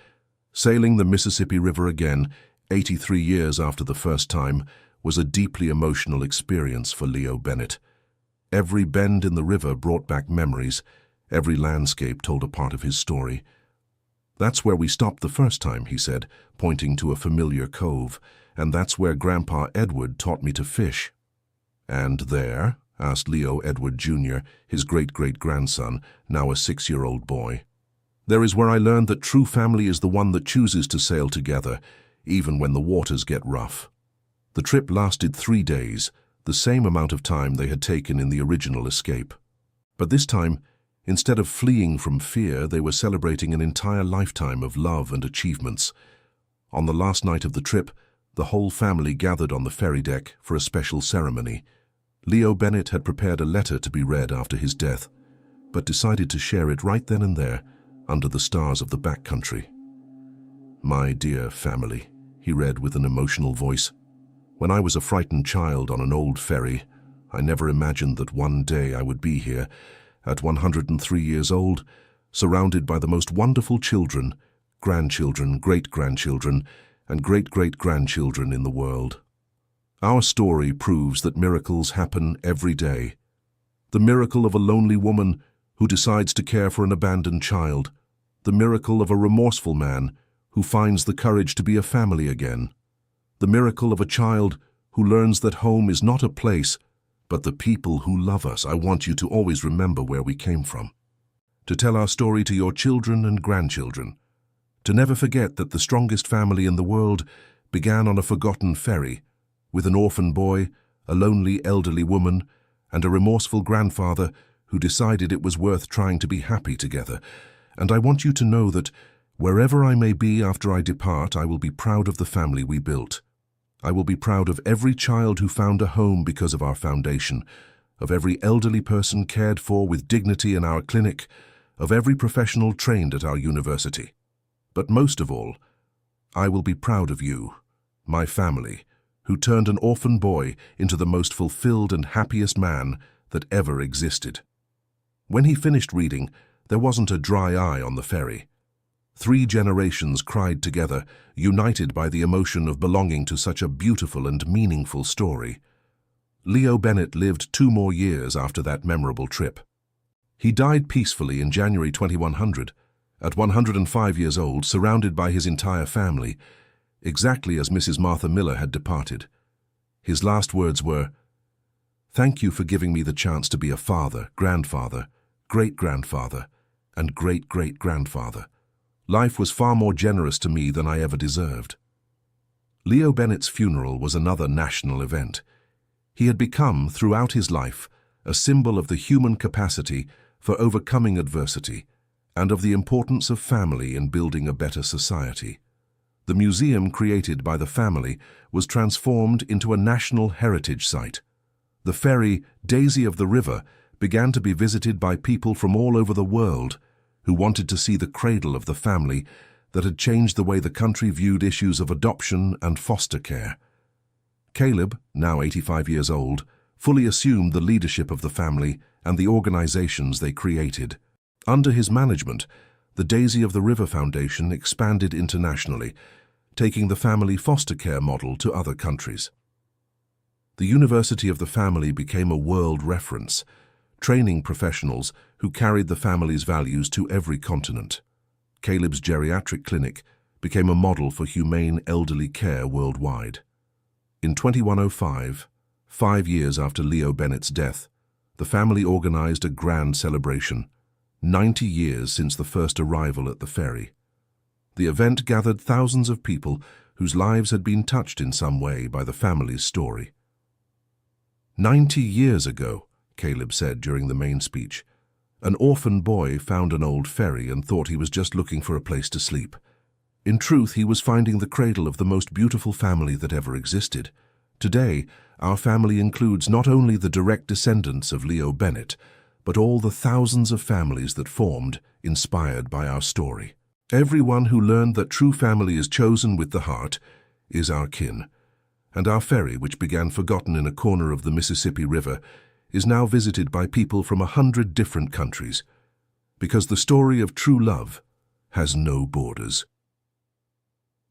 Sailing the Mississippi River again, 83 years after the first time, was a deeply emotional experience for Leo Bennett. Every bend in the river brought back memories. Every landscape told a part of his story. "That's where we stopped the first time," he said, pointing to a familiar cove, "and that's where Grandpa Edward taught me to fish." "And there?" asked Leo Edward Jr., his great-great-grandson, now a 6-year-old boy. "There is where I learned that true family is the one that chooses to sail together, even when the waters get rough." The trip lasted 3 days, the same amount of time they had taken in the original escape. But this time, instead of fleeing from fear, they were celebrating an entire lifetime of love and achievements. On the last night of the trip, the whole family gathered on the ferry deck for a special ceremony. Leo Bennett had prepared a letter to be read after his death, but decided to share it right then and there, under the stars of the backcountry. "My dear family," he read with an emotional voice. "When I was a frightened child on an old ferry, I never imagined that one day I would be here, at 103 years old, surrounded by the most wonderful children, grandchildren, great-grandchildren, and great-great-grandchildren in the world. Our story proves that miracles happen every day. The miracle of a lonely woman who decides to care for an abandoned child. The miracle of a remorseful man who finds the courage to be a family again. The miracle of a child who learns that home is not a place, but the people who love us. I want you to always remember where we came from. To tell our story to your children and grandchildren. To never forget that the strongest family in the world began on a forgotten ferry, with an orphan boy, a lonely elderly woman, and a remorseful grandfather who decided it was worth trying to be happy together. And I want you to know that wherever I may be after I depart, I will be proud of the family we built. I will be proud of every child who found a home because of our foundation, of every elderly person cared for with dignity in our clinic, of every professional trained at our university. But most of all, I will be proud of you, my family, who turned an orphan boy into the most fulfilled and happiest man that ever existed." When he finished reading, there wasn't a dry eye on the ferry. 3 generations cried together, united by the emotion of belonging to such a beautiful and meaningful story. Leo Bennett lived 2 more years after that memorable trip. He died peacefully in January 2100, at 105 years old, surrounded by his entire family, exactly as Mrs. Martha Miller had departed. His last words were, "Thank you for giving me the chance to be a father, grandfather, great-grandfather, and great-great-grandfather. Life was far more generous to me than I ever deserved." Leo Bennett's funeral was another national event. He had become, throughout his life, a symbol of the human capacity for overcoming adversity and of the importance of family in building a better society. The museum created by the family was transformed into a national heritage site. The ferry, Daisy of the River, began to be visited by people from all over the world who wanted to see the cradle of the family that had changed the way the country viewed issues of adoption and foster care. Caleb, now 85 years old, fully assumed the leadership of the family and the organizations they created. Under his management, the Daisy of the River Foundation expanded internationally, taking the family foster care model to other countries. The University of the Family became a world reference, training professionals who carried the family's values to every continent. Caleb's geriatric clinic became a model for humane elderly care worldwide. In 2105, 5 years after Leo Bennett's death, the family organized a grand celebration, 90 years since the first arrival at the ferry. The event gathered thousands of people whose lives had been touched in some way by the family's story. 90 years ago, Caleb said during the main speech, an orphan boy found an old ferry and thought he was just looking for a place to sleep. In truth, he was finding the cradle of the most beautiful family that ever existed. Today, our family includes not only the direct descendants of Leo Bennett, but all the thousands of families that formed, inspired by our story. Everyone who learned that true family is chosen with the heart is our kin, and our ferry, which began forgotten in a corner of the Mississippi River, is now visited by people from 100 different countries, because the story of true love has no borders.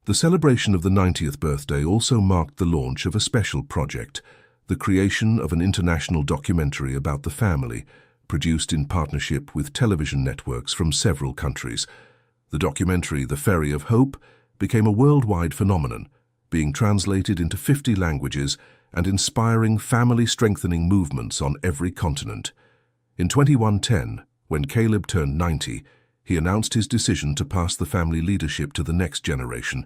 The celebration of the 90th birthday also marked the launch of a special project, the creation of an international documentary about the family, produced in partnership with television networks from several countries. The documentary The Ferry of Hope became a worldwide phenomenon, being translated into 50 languages and inspiring family-strengthening movements on every continent. In 2110, when Caleb turned 90, he announced his decision to pass the family leadership to the next generation,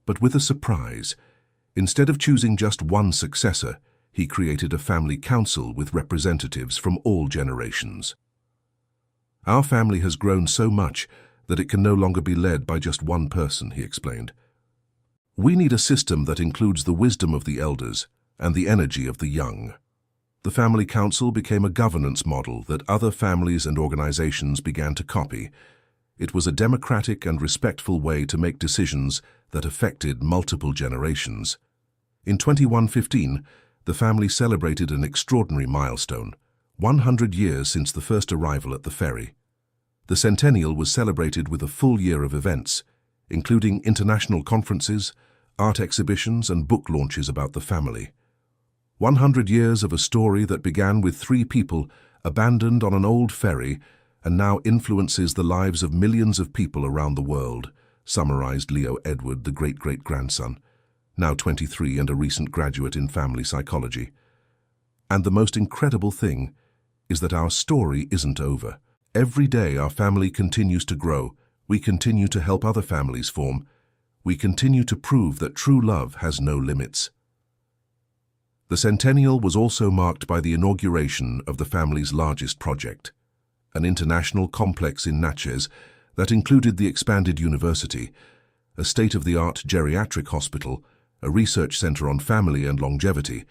but with a surprise. Instead of choosing just one successor, he created a family council with representatives from all generations. "Our family has grown so much that it can no longer be led by just one person," he explained. "We need a system that includes the wisdom of the elders and the energy of the young." The family council became a governance model that other families and organizations began to copy. It was a democratic and respectful way to make decisions that affected multiple generations. In 2115, the family celebrated an extraordinary milestone, 100 years since the first arrival at the ferry. The centennial was celebrated with a full year of events, including international conferences, art exhibitions, and book launches about the family. 100 years of a story that began with 3 people abandoned on an old ferry and now influences the lives of millions of people around the world, summarized Leo Edward, the great-great-grandson, now 23 and a recent graduate in family psychology. And the most incredible thing is that our story isn't over. Every day our family continues to grow. We continue to help other families form. We continue to prove that true love has no limits. The centennial was also marked by the inauguration of the family's largest project, an international complex in Natchez that included the expanded university, a state-of-the-art geriatric hospital, a research center on family and longevity,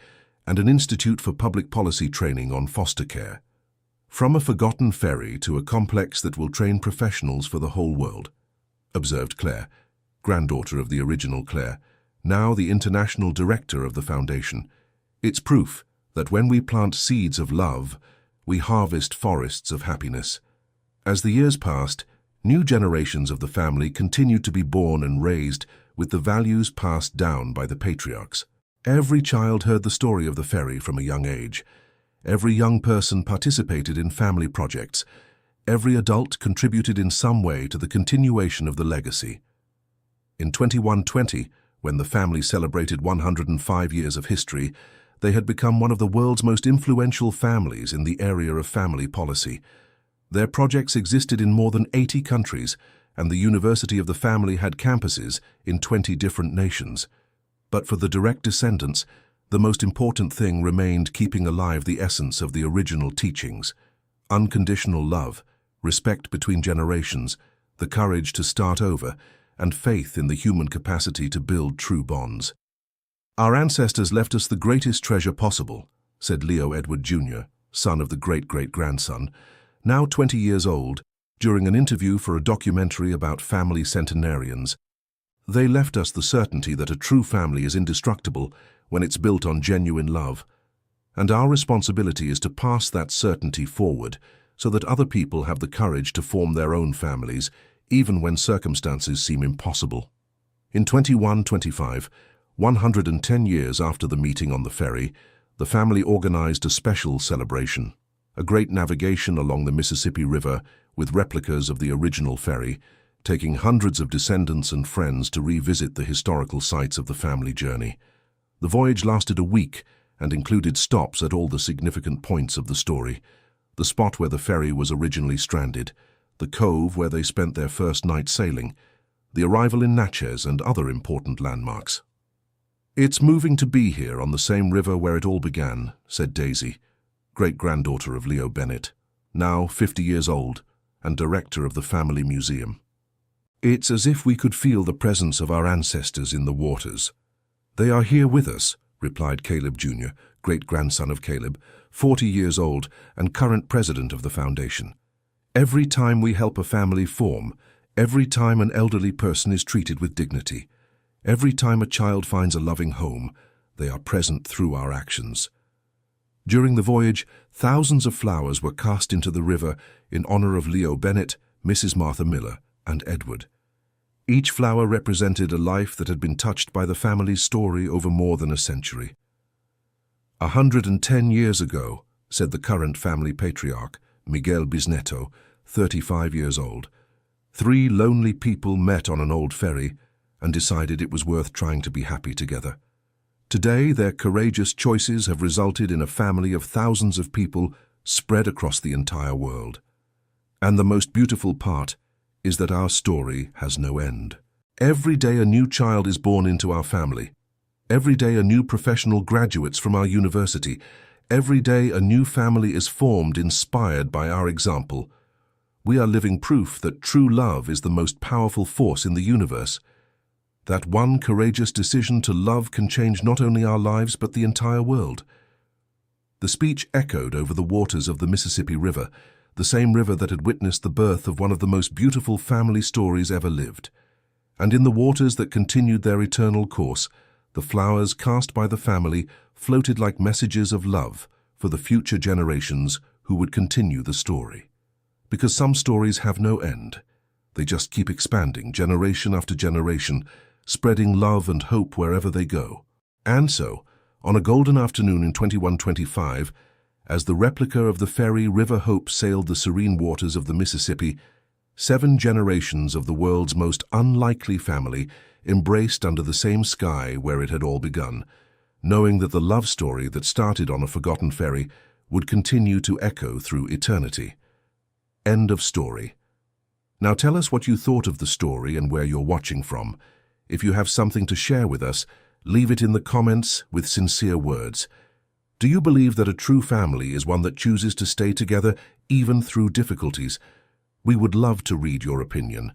and an institute for public policy training on foster care. "From a forgotten ferry to a complex that will train professionals for the whole world," observed Claire, granddaughter of the original Claire, now the international director of the foundation. "It's proof that when we plant seeds of love, we harvest forests of happiness." As the years passed, new generations of the family continued to be born and raised with the values passed down by the patriarchs. Every child heard the story of the ferry from a young age. Every young person participated in family projects. Every adult contributed in some way to the continuation of the legacy. In 2120, when the family celebrated 105 years of history, they had become one of the world's most influential families in the area of family policy. Their projects existed in more than 80 countries, and the University of the Family had campuses in 20 different nations. But for the direct descendants, the most important thing remained keeping alive the essence of the original teachings: unconditional love, respect between generations, the courage to start over, and faith in the human capacity to build true bonds. "Our ancestors left us the greatest treasure possible," said Leo Edward Jr., son of the great-great-grandson, now 20 years old, during an interview for a documentary about family centenarians. "They left us the certainty that a true family is indestructible when it's built on genuine love. And our responsibility is to pass that certainty forward so that other people have the courage to form their own families, even when circumstances seem impossible." In 2125, 110 years after the meeting on the ferry, the family organized a special celebration, a great navigation along the Mississippi River with replicas of the original ferry, taking hundreds of descendants and friends to revisit the historical sites of the family journey. The voyage lasted a week and included stops at all the significant points of the story: the spot where the ferry was originally stranded, the cove where they spent their first night sailing, the arrival in Natchez, and other important landmarks. "It's moving to be here on the same river where it all began," said Daisy, great-granddaughter of Leo Bennett, now 50 years old and director of the family museum. "It's as if we could feel the presence of our ancestors in the waters." "They are here with us," replied Caleb Jr., great-grandson of Caleb, 40 years old and current president of the foundation. "Every time we help a family form, every time an elderly person is treated with dignity, every time a child finds a loving home, they are present through our actions." During the voyage, thousands of flowers were cast into the river in honor of Leo Bennett, Mrs. Martha Miller, and Edward. Each flower represented a life that had been touched by the family's story over more than a century. 110 years ago, said the current family patriarch, Miguel Bisneto, 35 years old. Three lonely people met on an old ferry and decided it was worth trying to be happy together. Today, their courageous choices have resulted in a family of thousands of people spread across the entire world. And the most beautiful part is that our story has no end. Every day a new child is born into our family. Every day a new professional graduates from our university. Every day a new family is formed inspired by our example. We are living proof that true love is the most powerful force in the universe. That one courageous decision to love can change not only our lives but the entire world. The speech echoed over the waters of the Mississippi River, the same river that had witnessed the birth of one of the most beautiful family stories ever lived. And in the waters that continued their eternal course, the flowers cast by the family floated like messages of love for the future generations who would continue the story. Because some stories have no end. They just keep expanding generation after generation, spreading love and hope wherever they go. And so, on a golden afternoon in 2125, as the replica of the ferry River Hope sailed the serene waters of the Mississippi, 7 generations of the world's most unlikely family embraced under the same sky where it had all begun, knowing that the love story that started on a forgotten ferry would continue to echo through eternity. End of story. Now tell us what you thought of the story and where you're watching from. If you have something to share with us, leave it in the comments with sincere words. Do you believe that a true family is one that chooses to stay together even through difficulties? We would love to read your opinion.